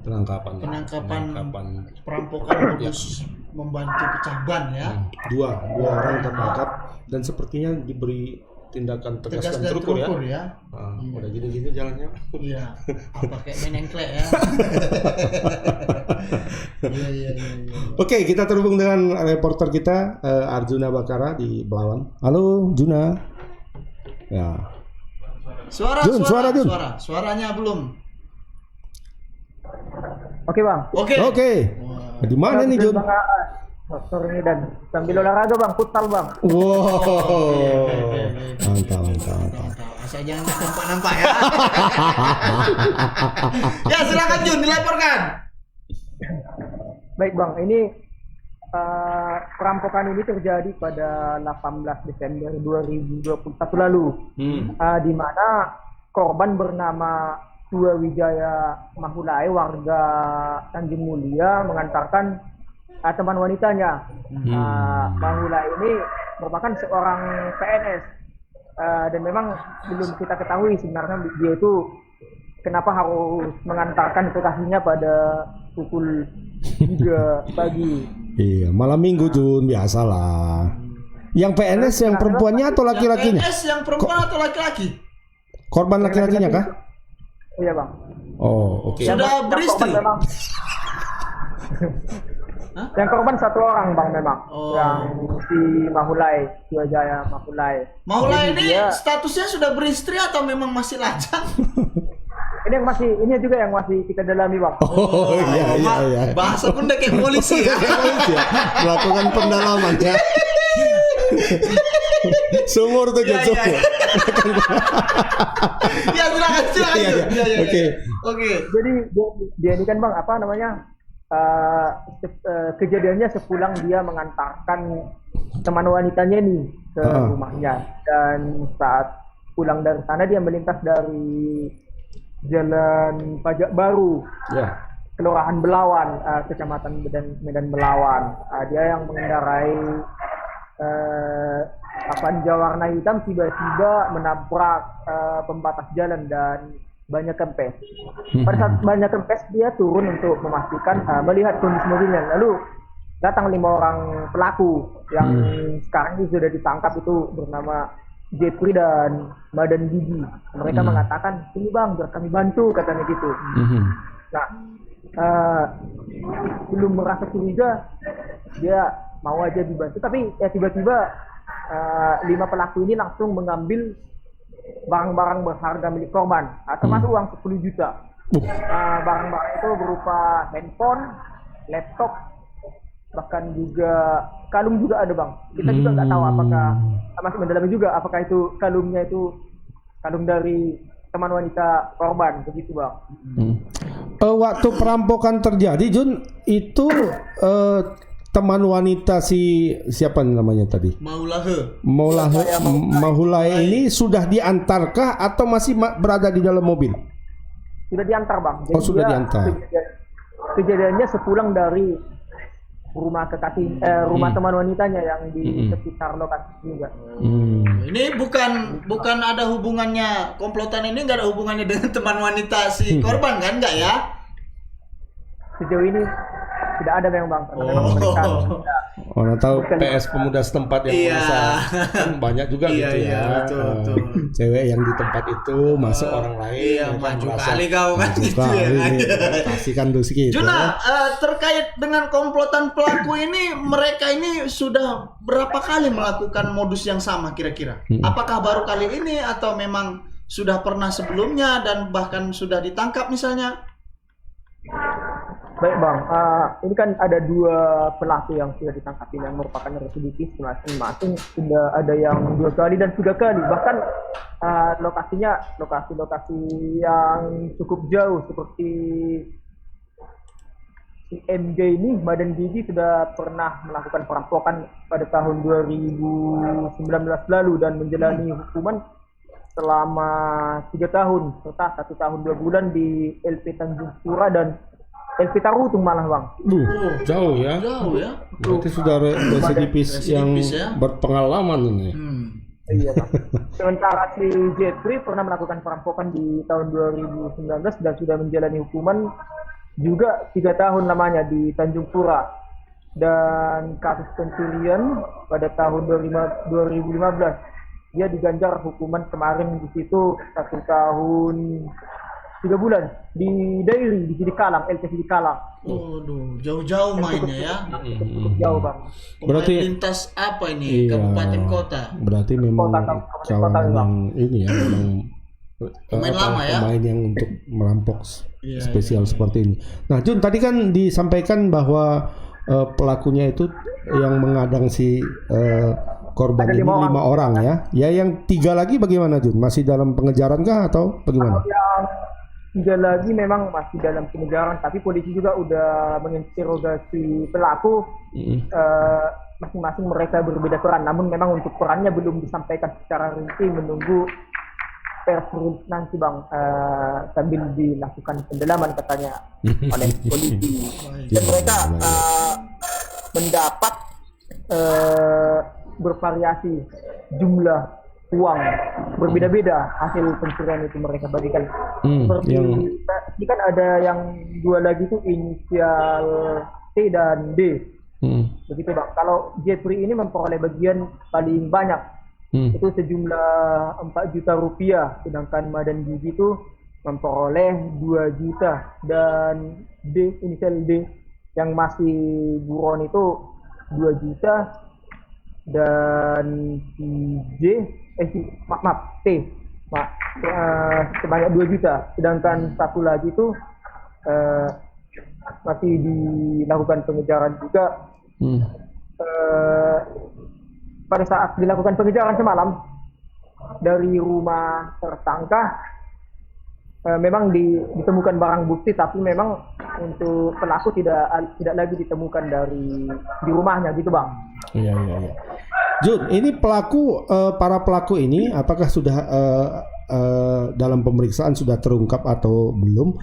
Penangkapan perampokan modus membantu pecah ban ya. Dua orang tertangkap dan sepertinya diberi tindakan tegas dan terukur ya. Udah gini-gini jalannya. Iya. Pakai main engklek ya. Iya. Oke, kita terhubung dengan reporter kita Arjuna Bakara di Belawan. Halo, Juna. Ya. Suaranya belum. Oke, Bang. Oke. Oke. Wah, Di mana nih Jun? Sore dan sambil olahraga bang, futsal bang. Wow, mantap. Saya jangan nampak ya. Ya silakan Jun, dilaporkan. Baik bang, ini perampokan ini terjadi pada 18 Desember 2021 lalu, di mana korban bernama Tua Wijaya Mahulai, warga Tanjung Mulia, mengantarkan teman wanitanya. Mahulai ini merupakan seorang PNS, dan memang belum kita ketahui sebenarnya dia itu kenapa harus mengantarkan kekasihnya pada pukul 3 pagi. Iya, malam minggu Jun, biasalah. Yang PNS yang perempuannya atau laki-lakinya? PNS yang perempuan atau laki-laki? Korban laki-lakinya kah? Iya bang. Oh, oke. Sudah beristri? Yang korban satu orang bang memang, yang si Mahulai, Wijaya Mahulai. Mahulai ini statusnya sudah beristri atau memang masih lajang? Ini yang masih, ini juga yang masih kita dalami bang. Oh iya. Bahasa pun udah kayak polisi ya. Melakukan pendalaman ya. Sumur tuh kan sumur. Ya silakan. Oke. Jadi dia ini kan bang apa namanya? Kejadiannya sepulang dia mengantarkan teman wanitanya nih ke rumahnya, dan saat pulang dari sana dia melintas dari Jalan Pajak Baru, Kelurahan Belawan, Kecamatan Medan Belawan. Dia yang mengendarai Avanza warna hitam tiba-tiba menabrak pembatas jalan dan banyak kempes. Pada saat banyak kempes dia turun untuk memastikan melihat kondisi mobilnya. Lalu datang 5 orang pelaku yang sekarang ini sudah ditangkap, itu bernama Jeffrey dan Madan Gigi. Mereka mengatakan, ini bang, biar kami bantu, katanya gitu. Nah, belum merasa curiga, dia mau aja dibantu. Tapi tiba-tiba 5 pelaku ini langsung mengambil barang-barang berharga milik korban, termasuk uang 10 juta. Barang-barang itu berupa handphone, laptop, bahkan juga kalung juga ada bang. Kita juga nggak tahu apakah, masih mendalami juga apakah itu kalungnya itu kalung dari teman wanita korban, begitu bang. Waktu perampokan terjadi Jun, itu teman wanita siapa namanya tadi? Mahulai ini sudah diantarkah atau masih berada di dalam mobil? Sudah diantar bang. Jadi sudah diantar. Kejadiannya sepulang dari rumah rumah teman wanitanya yang di sekitar lokasi juga. Ini bukan ada hubungannya, komplotan ini nggak ada hubungannya dengan teman wanita si korban kan, nggak ya? Sejauh ini tidak ada memang bang. Orang tahu PS pemuda setempat yang merasa kan banyak juga gitu ya. Betul. Cewek yang di tempat itu masuk orang lain. Iya, maju kali kau kan gitu ya. Kasihkan dosi gitu. Juna, terkait dengan komplotan pelaku ini, mereka ini sudah berapa kali melakukan modus yang sama kira-kira? Apakah baru kali ini atau memang sudah pernah sebelumnya dan bahkan sudah ditangkap misalnya? Baik bang, ini kan ada 2 pelaku yang sudah ditangkap ini yang merupakan residivis masing-masing. Sudah ada yang 2 kali dan 3 kali, bahkan lokasinya lokasi yang cukup jauh, seperti si MJ ini, Madan Gigi, sudah pernah melakukan perampokan pada tahun 2019 lalu dan menjalani hukuman selama 3 tahun serta 1 tahun 2 bulan di LP Tanjung Pura dan LP Tarutung malah bang. Jauh ya. Berarti sudah residivis yang berpengalaman ini. Iya bang. Sementara si Jeffrey pernah melakukan perampokan di tahun 2019 dan sudah menjalani hukuman juga 3 tahun lamanya di Tanjung Pura. Dan kasus pencurian pada tahun 2015 dia diganjar hukuman kemarin di situ 1 tahun 3 bulan di Dairi, di Sidikalang, LP Sidikalang. Jauh-jauh mainnya ya. Cukup jauh bang. Berarti lintas apa ini? Kabupaten kota. Berarti memang kawan yang ini ya, memang pemain lama ya. Pemain yang untuk merampok spesial seperti ini. Nah, Jun, tadi kan disampaikan bahwa pelakunya itu yang mengadang si korban ini 5 orang ya. Ya, yang 3 lagi bagaimana, Jun? Masih dalam pengejaran kah atau bagaimana? Yang 3 lagi memang masih dalam pengejaran, tapi polisi juga udah menginterogasi pelaku. Masing-masing mereka berbeda peran, namun memang untuk perannya belum disampaikan secara rinci, menunggu pers nanti Bang, sambil dilakukan pendalaman katanya oleh polisi. Dan mereka mendapat bervariasi jumlah uang berbeda-beda hasil pencurian itu mereka bagikan. Seperti ini kan ada yang 2 lagi itu inisial T dan D. Begitu Bang. Kalau Jeffrey ini memperoleh bagian paling banyak, itu sejumlah 4 juta rupiah, sedangkan Madan Gigi itu memperoleh 2 juta, dan D, inisial D yang masih buron itu 2 juta, dan T sebanyak 2 juta, sedangkan satu lagi itu masih dilakukan pengejaran juga. Pada saat dilakukan pengejaran semalam dari rumah tersangka, memang ditemukan barang bukti, tapi memang untuk pelaku tidak lagi ditemukan di rumahnya gitu Bang. Iya. Jun, ini para pelaku ini apakah sudah dalam pemeriksaan sudah terungkap atau belum?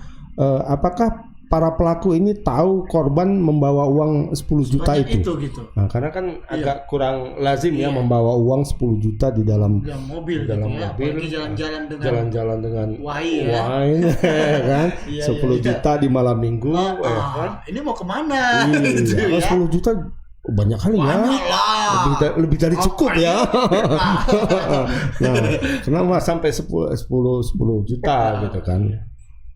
Apakah para pelaku ini tahu korban membawa uang 10 juta itu? Gitu. Nah, karena kan agak kurang lazim ya membawa uang 10 juta di dalam mobil, jalan-jalan dengan wine kan? 10 juta di malam minggu, kan? Ini mau kemana? Kalau 10 juta banyak kali ya, lebih dari cukup ya. Nah, kenapa sampai 10 juta gitu kan?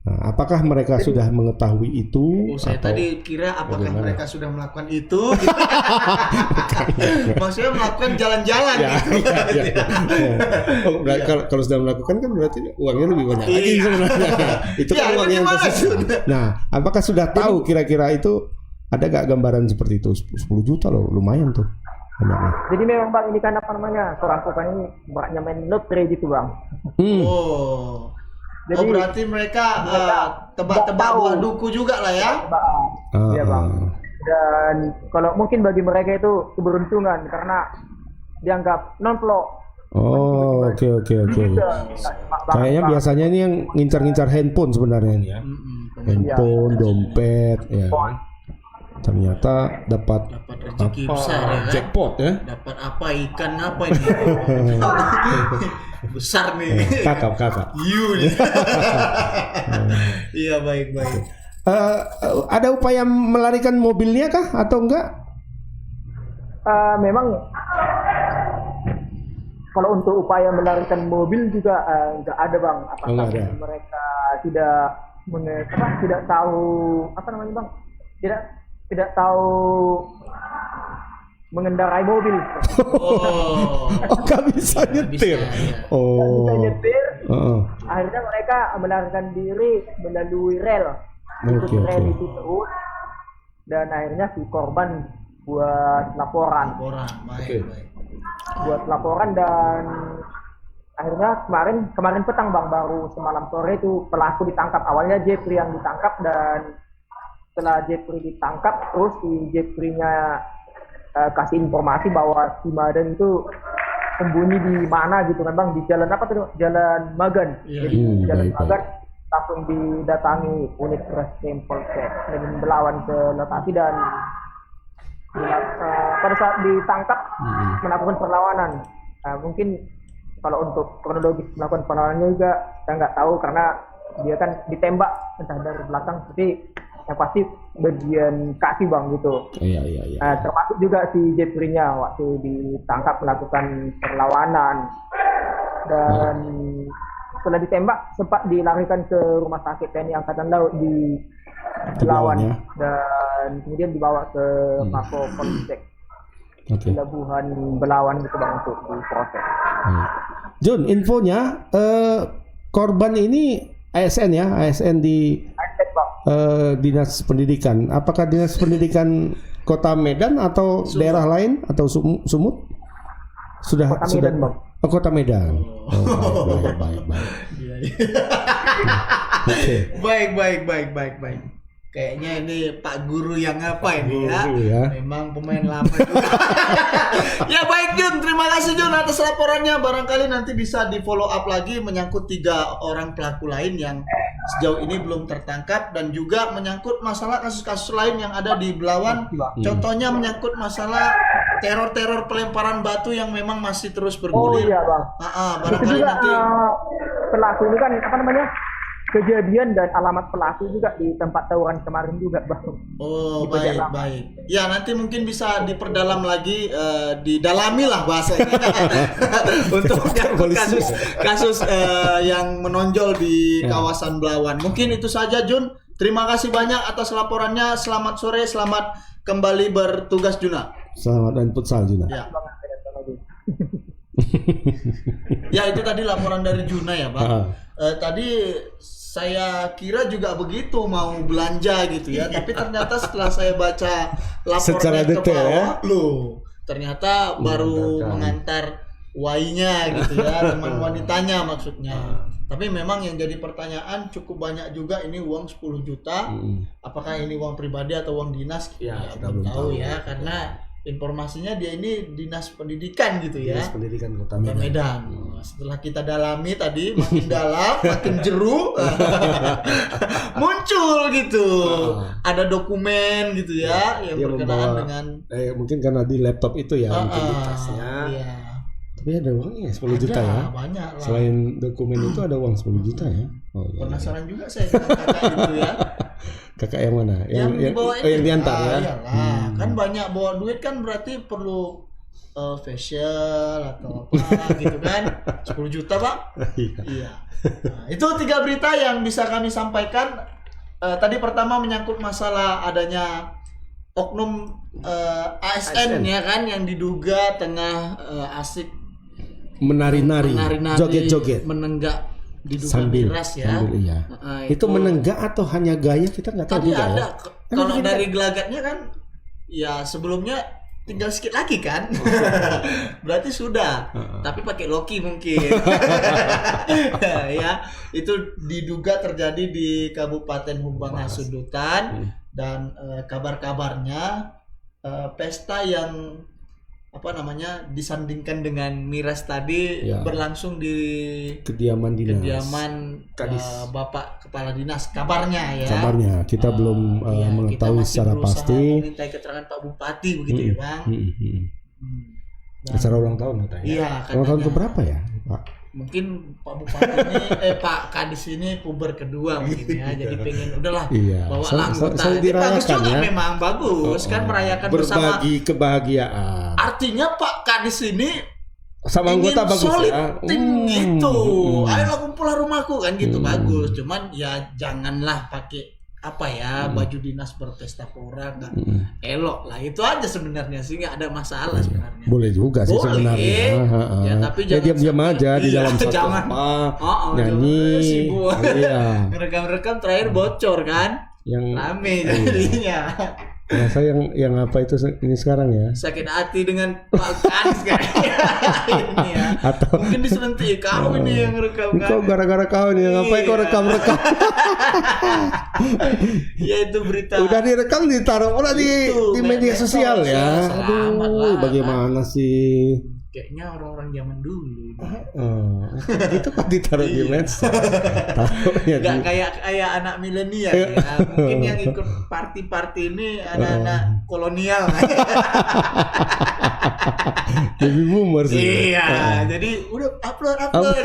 Nah, apakah mereka sudah mengetahui itu? Saya tadi kira apakah mereka sudah melakukan itu? Maksudnya melakukan jalan-jalan gitu. Kalau sudah melakukan kan berarti uangnya lebih banyak lagi sebenarnya. Itu kan uang yang tersisa. Nah, apakah sudah tahu kira-kira itu? Ada gak gambaran seperti itu? 10 juta loh, lumayan tuh. Jadi memang Bang, ini kan apa namanya, perampokan ini banyak main lotre gitu Bang. Jadi berarti mereka tebak-tebak buah duku juga lah ya? Iya Bang. Dan kalau mungkin bagi mereka itu keberuntungan karena dianggap non-plok. Oke. Kayaknya biasanya ini yang ngincar-ngincar handphone sebenarnya ini ya. Handphone, dompet, ya. Ternyata dapat rezeki besar ya kan? Jackpot ya. Dapat apa, ikan apa ini? Besar nih. Kakap. Iya, baik. Ada upaya melarikan mobilnya kah atau enggak? Memang kalau untuk upaya melarikan mobil juga enggak ada Bang. Apakah mereka tidak tahu apa namanya Bang? Tidak tahu mengendarai mobil. Nggak bisa nyetir. Nggak bisa nyetir. Akhirnya mereka melarikan diri melalui rel. Rel itu terus. Dan akhirnya si korban buat laporan. Buat laporan, dan akhirnya kemarin petang Bang, baru semalam sore itu pelaku ditangkap. Awalnya Jeffrey yang ditangkap, dan setelah Jeffrey ditangkap, terus si Jeffrey-nya kasih informasi bahwa si Madan itu sembunyi di mana gitu kan Bang, di jalan apa tuh? Jalan Magan. Jadi jalan Magan langsung didatangi unit Reskrim Polsek dengan melawan ke lokasi, dan pada saat ditangkap melakukan perlawanan. Mungkin kalau untuk kronologis melakukan perlawanannya juga saya nggak tahu, karena dia kan ditembak entah dari belakang, seperti yang pasti bagian kaki Bang gitu. Iya. Termasuk juga si Jeffrey-nya waktu ditangkap melakukan perlawanan, dan setelah ditembak sempat dilarikan ke rumah sakit TNI Angkatan Laut di Belawan, dan kemudian dibawa ke Mako Polsek Pelabuhan Belawan gitu Bang untuk diproses. Jun, infonya korban ini ASN ya, ASN di Dinas Pendidikan. Apakah Dinas Pendidikan Kota Medan atau daerah lain atau Sumut? Sudah Kota sudah Medan, Bang. Oh, Kota Medan. Oh, baik. Baik. Kayaknya ini Pak Guru yang apa ini ya? Memang pemain lama juga. Ya baik Jun, terima kasih Jun atas laporannya. Barangkali nanti bisa di follow up lagi menyangkut 3 orang pelaku lain yang sejauh ini belum tertangkap dan juga menyangkut masalah kasus-kasus lain yang ada di Belawan. Contohnya menyangkut masalah teror-teror pelemparan batu yang memang masih terus bergulir. Oh iya Bang. Barangkali itu juga, nanti pelaku ini kan kejadian dan alamat pelaku juga di tempat tawuran kemarin juga Bang. Oh baik. Ya nanti mungkin bisa diperdalam lagi, didalami lah bahasanya untuk kasus yang menonjol di kawasan Belawan. Mungkin itu saja Jun. Terima kasih banyak atas laporannya. Selamat sore, selamat kembali bertugas Juna. Selamat dan futsal Juna. Ya. Ya itu tadi laporan dari Juna ya Bang. Tadi saya kira juga begitu mau belanja gitu ya, tapi ternyata setelah saya baca laporannya ke bawah, ternyata baru mengantar Y-nya gitu ya, teman wanitanya maksudnya. Tapi memang yang jadi pertanyaan cukup banyak juga, ini uang 10 juta. Apakah ini uang pribadi atau uang dinas? Ya kita belum tahu ya, karena informasinya dia ini dinas pendidikan gitu ya. Dinas Pendidikan Kota Medan. Setelah kita dalami tadi makin dalam, makin jeru, muncul gitu. Ada dokumen gitu ya yang berkenaan dengan mungkin karena di laptop itu ya, mungkin di tasnya. Iya. Tapi ada uangnya 10 juta ya. Banyak lah. Selain dokumen itu ada uang 10 juta ya. Oh, iya. Penasaran juga saya dengan kakak itu ya. Kakak yang mana? Yang diantar ya. Iyalah. Kan banyak bawa duit kan berarti perlu facial atau apa gitu kan. 10 juta Pak. Iya. Nah, itu 3 berita yang bisa kami sampaikan. Tadi pertama menyangkut masalah adanya oknum ASN ya kan, yang diduga tengah asik menari-nari, joget-joget, menenggak diduga miras ya. Iya. Itu menenggak atau hanya gaya kita nggak tahu juga. Ada. Kalau dari gelagatnya kan, ya sebelumnya tinggal sedikit lagi kan. Berarti sudah. Tapi pakai Loki mungkin. Ya, itu diduga terjadi di Kabupaten Humbang Hasundutan dan kabar-kabarnya pesta yang disandingkan dengan miras tadi berlangsung di kediaman Bapak Kepala Dinas, kabarnya ya. Kabarnya kita belum mengetahui secara pasti. Meminta keterangan Pak Bupati begitu ya Bang. Acara ulang tahun katanya. Iya, ulang tahun keberapa ya Pak? Mungkin Pak Bupati ini Pak Kadis ini puber kedua mungkin ya, jadi pengen udahlah bawa anggota. Bagus juga ya? Memang bagus kan merayakan bersama, berbagi kebahagiaan. Artinya Pak Kadis ini sama anggota bagus ya. Gitu. Ayolah kumpul rumahku kan gitu bagus. Cuman ya janganlah pakai baju dinas berpesta pora kan. Elok lah, itu aja sebenarnya sih, nggak ada masalah sebenarnya. Boleh juga sih sebenarnya. Ya tapi jangan diam-diam aja di dalam satu nyanyi. Rekam-rekam terakhir bocor kan. Yang rame jadinya. Ya, saya yang apa itu ini sekarang ya? Sakit hati dengan Pak Kadis kayaknya ini ya. Atau mungkin diselentik kau ini yang rekam kan? Kau gara-gara kau nih ngapain kau rekam-rekam? Ya itu berita. Udah direkam ditaruh di media sosial ya. Aduh, bagaimana sih? Kayaknya orang-orang zaman dulu. Itu kan ditaruh di medsos. Gak kayak anak milenial ya. Mungkin yang ikut party-party ini anak-anak kolonial. Baby boomer sih. Iya, jadi udah upload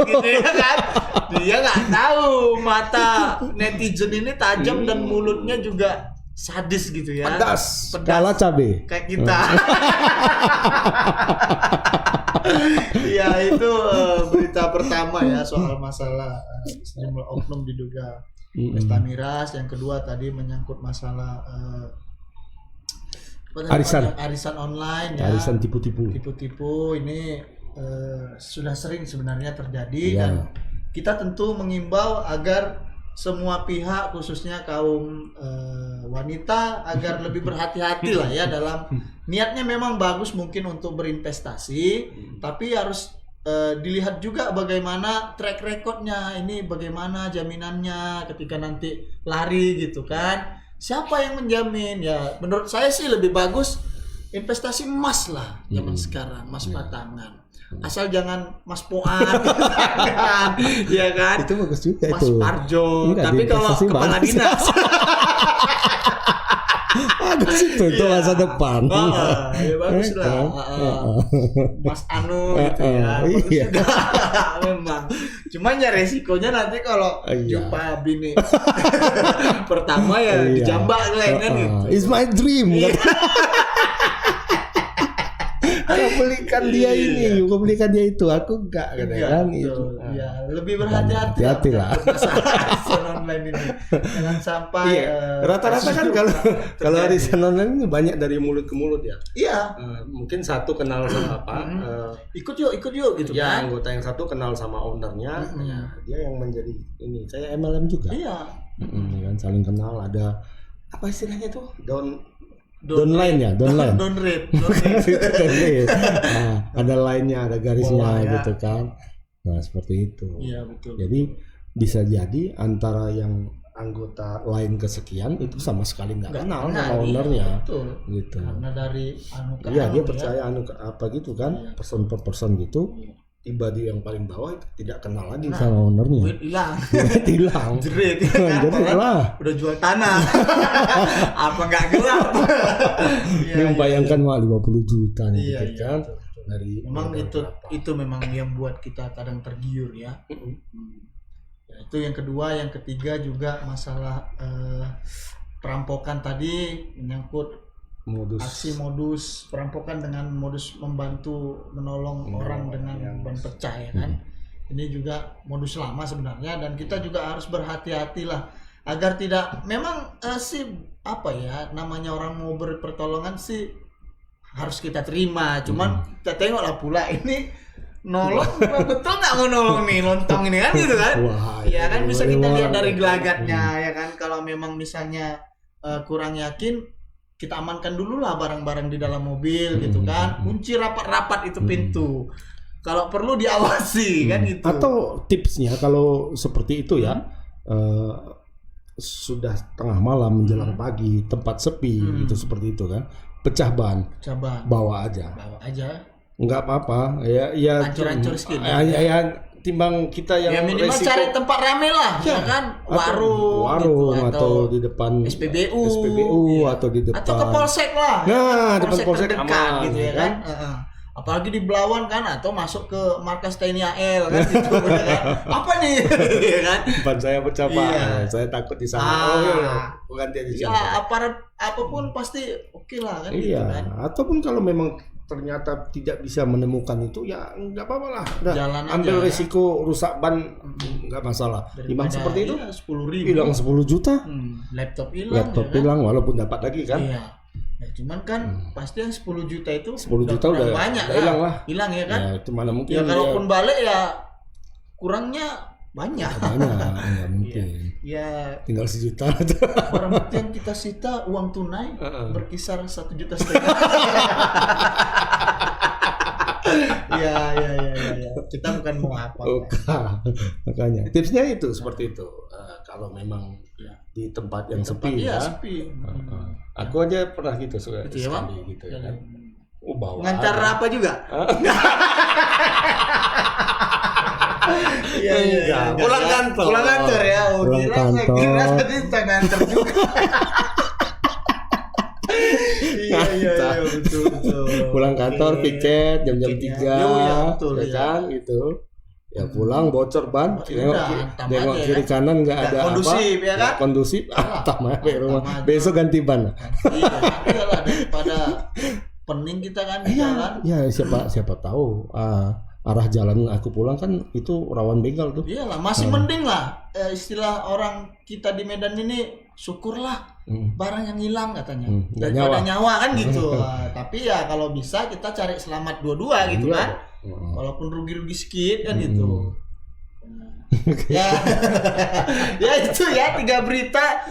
gitu ya kan. Dia nggak tahu mata netizen ini tajam dan mulutnya juga sadis gitu ya. Pedas. Kala cabe. Kayak kita. Ya itu berita pertama ya soal masalah sejumlah oknum diduga pesta miras. Yang kedua tadi menyangkut masalah arisan online ya. Arisan tipu-tipu. Tipu-tipu ini sudah sering sebenarnya terjadi dan kita tentu mengimbau agar semua pihak khususnya kaum wanita agar lebih berhati-hati lah ya dalam niatnya memang bagus mungkin untuk berinvestasi, tapi harus dilihat juga bagaimana track recordnya, ini bagaimana jaminannya ketika nanti lari gitu kan, siapa yang menjamin ya. Menurut saya sih lebih bagus investasi emas lah zaman sekarang, emas batangan. Asal jangan Mas Poat, ya kan? Itu bagus juga Mas itu. Parjo. Enggak, Tapi kalau investasi kepala bagus. dinas, bagus itu untuk masa depan. ya bagus lah. Mas Anu gitu ya. Bagus Iya. juga. Memang. Cuman ya resikonya nanti kalau jumpa bini pertama ya dijambak kan gitu. It's my dream. Kau belikan dia ini, kau belikan dia itu, aku enggak kan itu. Ya, lebih berhati-hati lah. Arisan online ini. Jangan sampai rata-rata kan kalau arisan online ini banyak dari mulut ke mulut ya. Iya. Mungkin satu kenal sama apa? Ikut yuk gitu ya, kan. anggota yang satu kenal sama ownernya, ya, dia yang menjadi ini. Saya MLM juga. Iya. Kan saling kenal, ada apa istilahnya tuh? Downline ya, downline. Downrate. Nah, ada line-nya, ada garisnya gitu kan. Nah, seperti itu. Iya, betul. Jadi bisa jadi antara yang anggota lain kesekian itu sama sekali nggak kenal sama ownernya. Betul. Gitu. Karena dari Iya, dia percaya apa gitu kan, person per person gitu. Tiba di yang paling bawah itu tidak kenal lagi sama ownernya. Duit hilang. Jerit kan? lah. Udah jual tanah. Apa nggak gelap? Yang bayangkan mah 50 juta nih iya, kan. Betul. Dari memang itu memang yang buat kita kadang tergiur ya. Ya, itu yang kedua, yang ketiga juga masalah perampokan tadi menyangkut aksi modus perampokan dengan modus membantu menolong orang dengan ban pecah ya kan. Ini juga modus lama sebenarnya dan kita juga harus berhati-hati lah agar tidak memang sih apa ya namanya orang mau beri pertolongan sih harus kita terima, cuman kita tengoklah pula ini nolong betul nggak mau nolong nih lontong ini kan gitu kan. Ya kan bisa kita lihat dari gelagatnya ya kan. Kalau memang misalnya kurang yakin, kita amankan dulu lah barang-barang di dalam mobil gitu kan, kunci rapat-rapat itu pintu, kalau perlu diawasi kan gitu. Atau tipsnya kalau seperti itu ya, sudah tengah malam menjelang pagi, tempat sepi itu seperti itu kan, pecah ban, bawa aja, nggak apa-apa ya hancur-hancur skin ya timbang kita yang ya minimal resiko, cari tempat rame lah ya kan, warung gitu, atau di depan SPBU atau di depan atau ke polsek lah, depan polsek terdekat gitu ya kan. Apalagi di Belawan kan, atau masuk ke markas TNI AL kan gitu kan. Apa nih ya kan, ban saya pecah Pak, saya takut di sana. Bukan dia di sana. Ya aparat apapun pasti oke lah kan gitu kan. Ataupun kalau memang ternyata tidak bisa menemukan itu ya nggak apa-apa lah, ambil resiko rusak ban nggak masalah. Timbang seperti itu 10.000 hilang 10 juta, laptop hilang walaupun dapat lagi kan. Iya. Ya, cuman kan pasti yang 10 juta itu 10 juta udah banyak hilang lah. Hilang ya kan. Ya, itu mana mungkin. Ya kalaupun balik ya kurangnya banyak. Nggak mungkin. Ya tinggal 1 juta. Barang bukti yang kita sita uang tunai berkisar 1,5 juta. Ya. Kita bukan mau apa. Makanya tipsnya itu seperti itu. Kalau memang di tempat yang sepi ya. Sepi. Aku aja pernah gitu sekali gitu ya kan. Bawa ngantar apa juga? Iya. Pulang kantor ya. Kira tadi ngantar juga. Iya, betul. Pulang kantor piket jam 3 ya kan gitu. Ya pulang bocor ban, nengok kiri kanan nggak ada kondusif, apa, ya kan? Kondusif, tambah rumah. Besok ganti ban. Iya lah, daripada pening kita kan di jalan. Iya, siapa tahu arah jalan aku pulang kan itu rawan begal tuh. Iyalah, masih mending lah istilah orang kita di Medan ini, syukurlah barang yang hilang katanya daripada nyawa kan gitu. Tapi ya kalau bisa kita cari selamat dua-dua gitu kan. Walaupun rugi-rugi sedikit kan gitu. Ya, ya itu ya 3 berita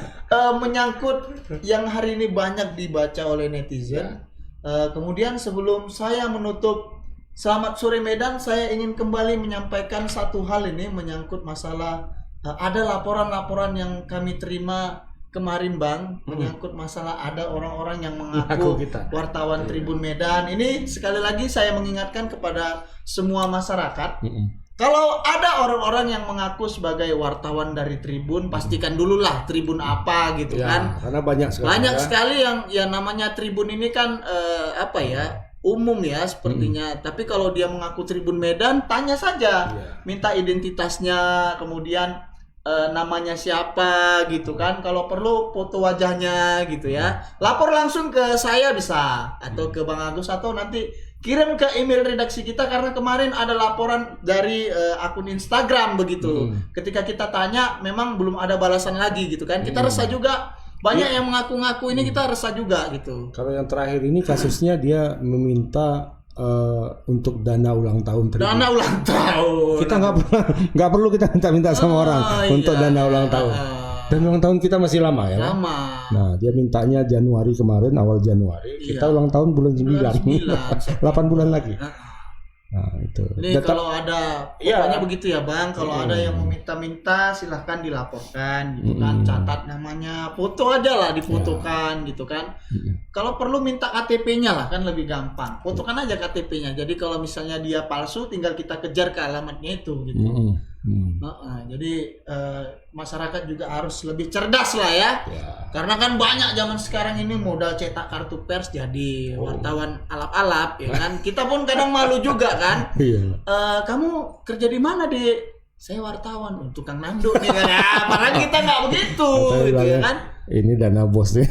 menyangkut yang hari ini banyak dibaca oleh netizen. Kemudian sebelum saya menutup Selamat Sore Medan, saya ingin kembali menyampaikan satu hal ini menyangkut masalah ada laporan-laporan yang kami terima kemarin Bang, menyangkut masalah ada orang-orang yang mengaku wartawan Tribun Medan. Ini sekali lagi saya mengingatkan kepada semua masyarakat. Kalau ada orang-orang yang mengaku sebagai wartawan dari Tribun, pastikan dulu lah Tribun apa gitu kan. Karena banyak sekali yang ya namanya Tribun ini kan umum ya sepertinya. Tapi kalau dia mengaku Tribun Medan, tanya saja, minta identitasnya, kemudian namanya siapa gitu kan. Kalau perlu foto wajahnya gitu ya. Lapor langsung ke saya bisa atau ke Bang Agus atau nanti kirim ke email redaksi kita karena kemarin ada laporan dari akun Instagram begitu. Ketika kita tanya memang belum ada balasan lagi gitu kan. Kita resah juga. Banyak yang mengaku-ngaku ini kita resah juga gitu. Kalau yang terakhir ini kasusnya dia meminta untuk dana ulang tahun Tribun. Dana ulang tahun. Kita nggak perlu kita minta sama orang untuk dana ulang tahun. Dan ulang tahun kita masih lama ya. Lama. Nah, dia mintanya Januari kemarin, awal Januari. Kita ulang tahun bulan 9. 8 bulan lagi. Nah, itu. Ini kalau ada pokoknya begitu ya, Bang. Kalau ada yang meminta-minta silahkan dilaporkan gitu kan. Catat namanya, foto aja lah difotokan gitu kan. Kalau perlu minta KTP-nya lah kan lebih gampang. Fotokan aja KTP-nya. Jadi kalau misalnya dia palsu tinggal kita kejar ke alamatnya itu gitu. Jadi masyarakat juga harus lebih cerdas lah ya. Karena kan banyak zaman sekarang ini modal cetak kartu pers jadi wartawan alap-alap ya kan. Kita pun kadang malu juga kan. Kamu kerja di mana, Dek? Saya wartawan, tukang nando nih kan. Padahal kita nggak begitu gitu ya kan. Ini dana bos nih.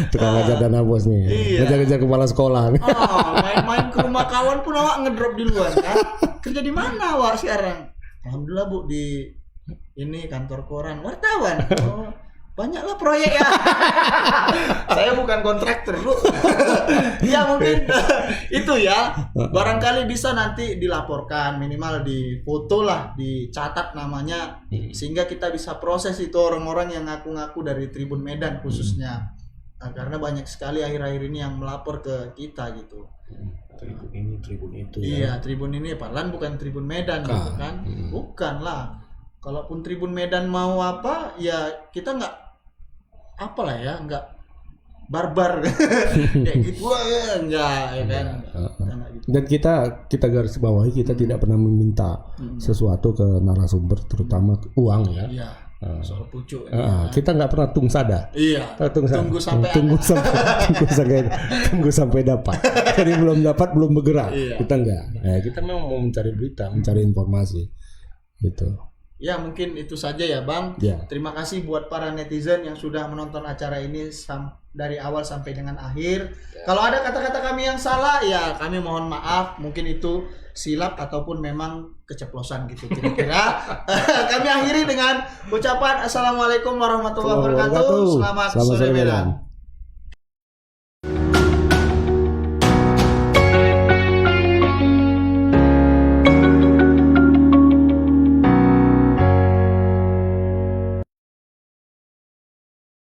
Tukang aja dana bos nih. Ngejar-ngejar kepala sekolah. Main-main ke rumah kawan pun awak ngedrop di luar kan. Kerja di mana awak sekarang? Alhamdulillah Bu, di ini kantor koran wartawan. Banyaklah proyek ya. Saya bukan kontraktor Bu. Ya mungkin itu ya. Barangkali bisa nanti dilaporkan, minimal di foto lah, dicatat namanya, sehingga kita bisa proses itu orang-orang yang ngaku-ngaku dari Tribun Medan khususnya. Karena banyak sekali akhir-akhir ini yang melapor ke kita gitu. Tribun ini, Tribun itu. Iya, Tribun ini padahal bukan Tribun Medan gitu kan. Bukan lah. Kalaupun Tribun Medan mau apa, ya kita nggak nggak barbar kayak gitu enggak ya kan. Dan kita garis bawahi, kita tidak pernah meminta sesuatu ke narasumber, terutama uang ya. Iya. Soal pucuk. Kita nggak pernah tungsada. Iya. Tunggu sampai dapat. Jadi belum dapat belum bergerak. Kita enggak. Kita memang mau mencari berita, mencari informasi gitu. Ya mungkin itu saja ya Bang. Terima kasih buat para netizen yang sudah menonton acara ini dari awal sampai dengan akhir. Kalau ada kata-kata kami yang salah ya kami mohon maaf. Mungkin itu silap ataupun memang keceplosan gitu kira-kira. Kami akhiri dengan ucapan Assalamualaikum warahmatullahi wabarakatuh. Selamat sore Medan.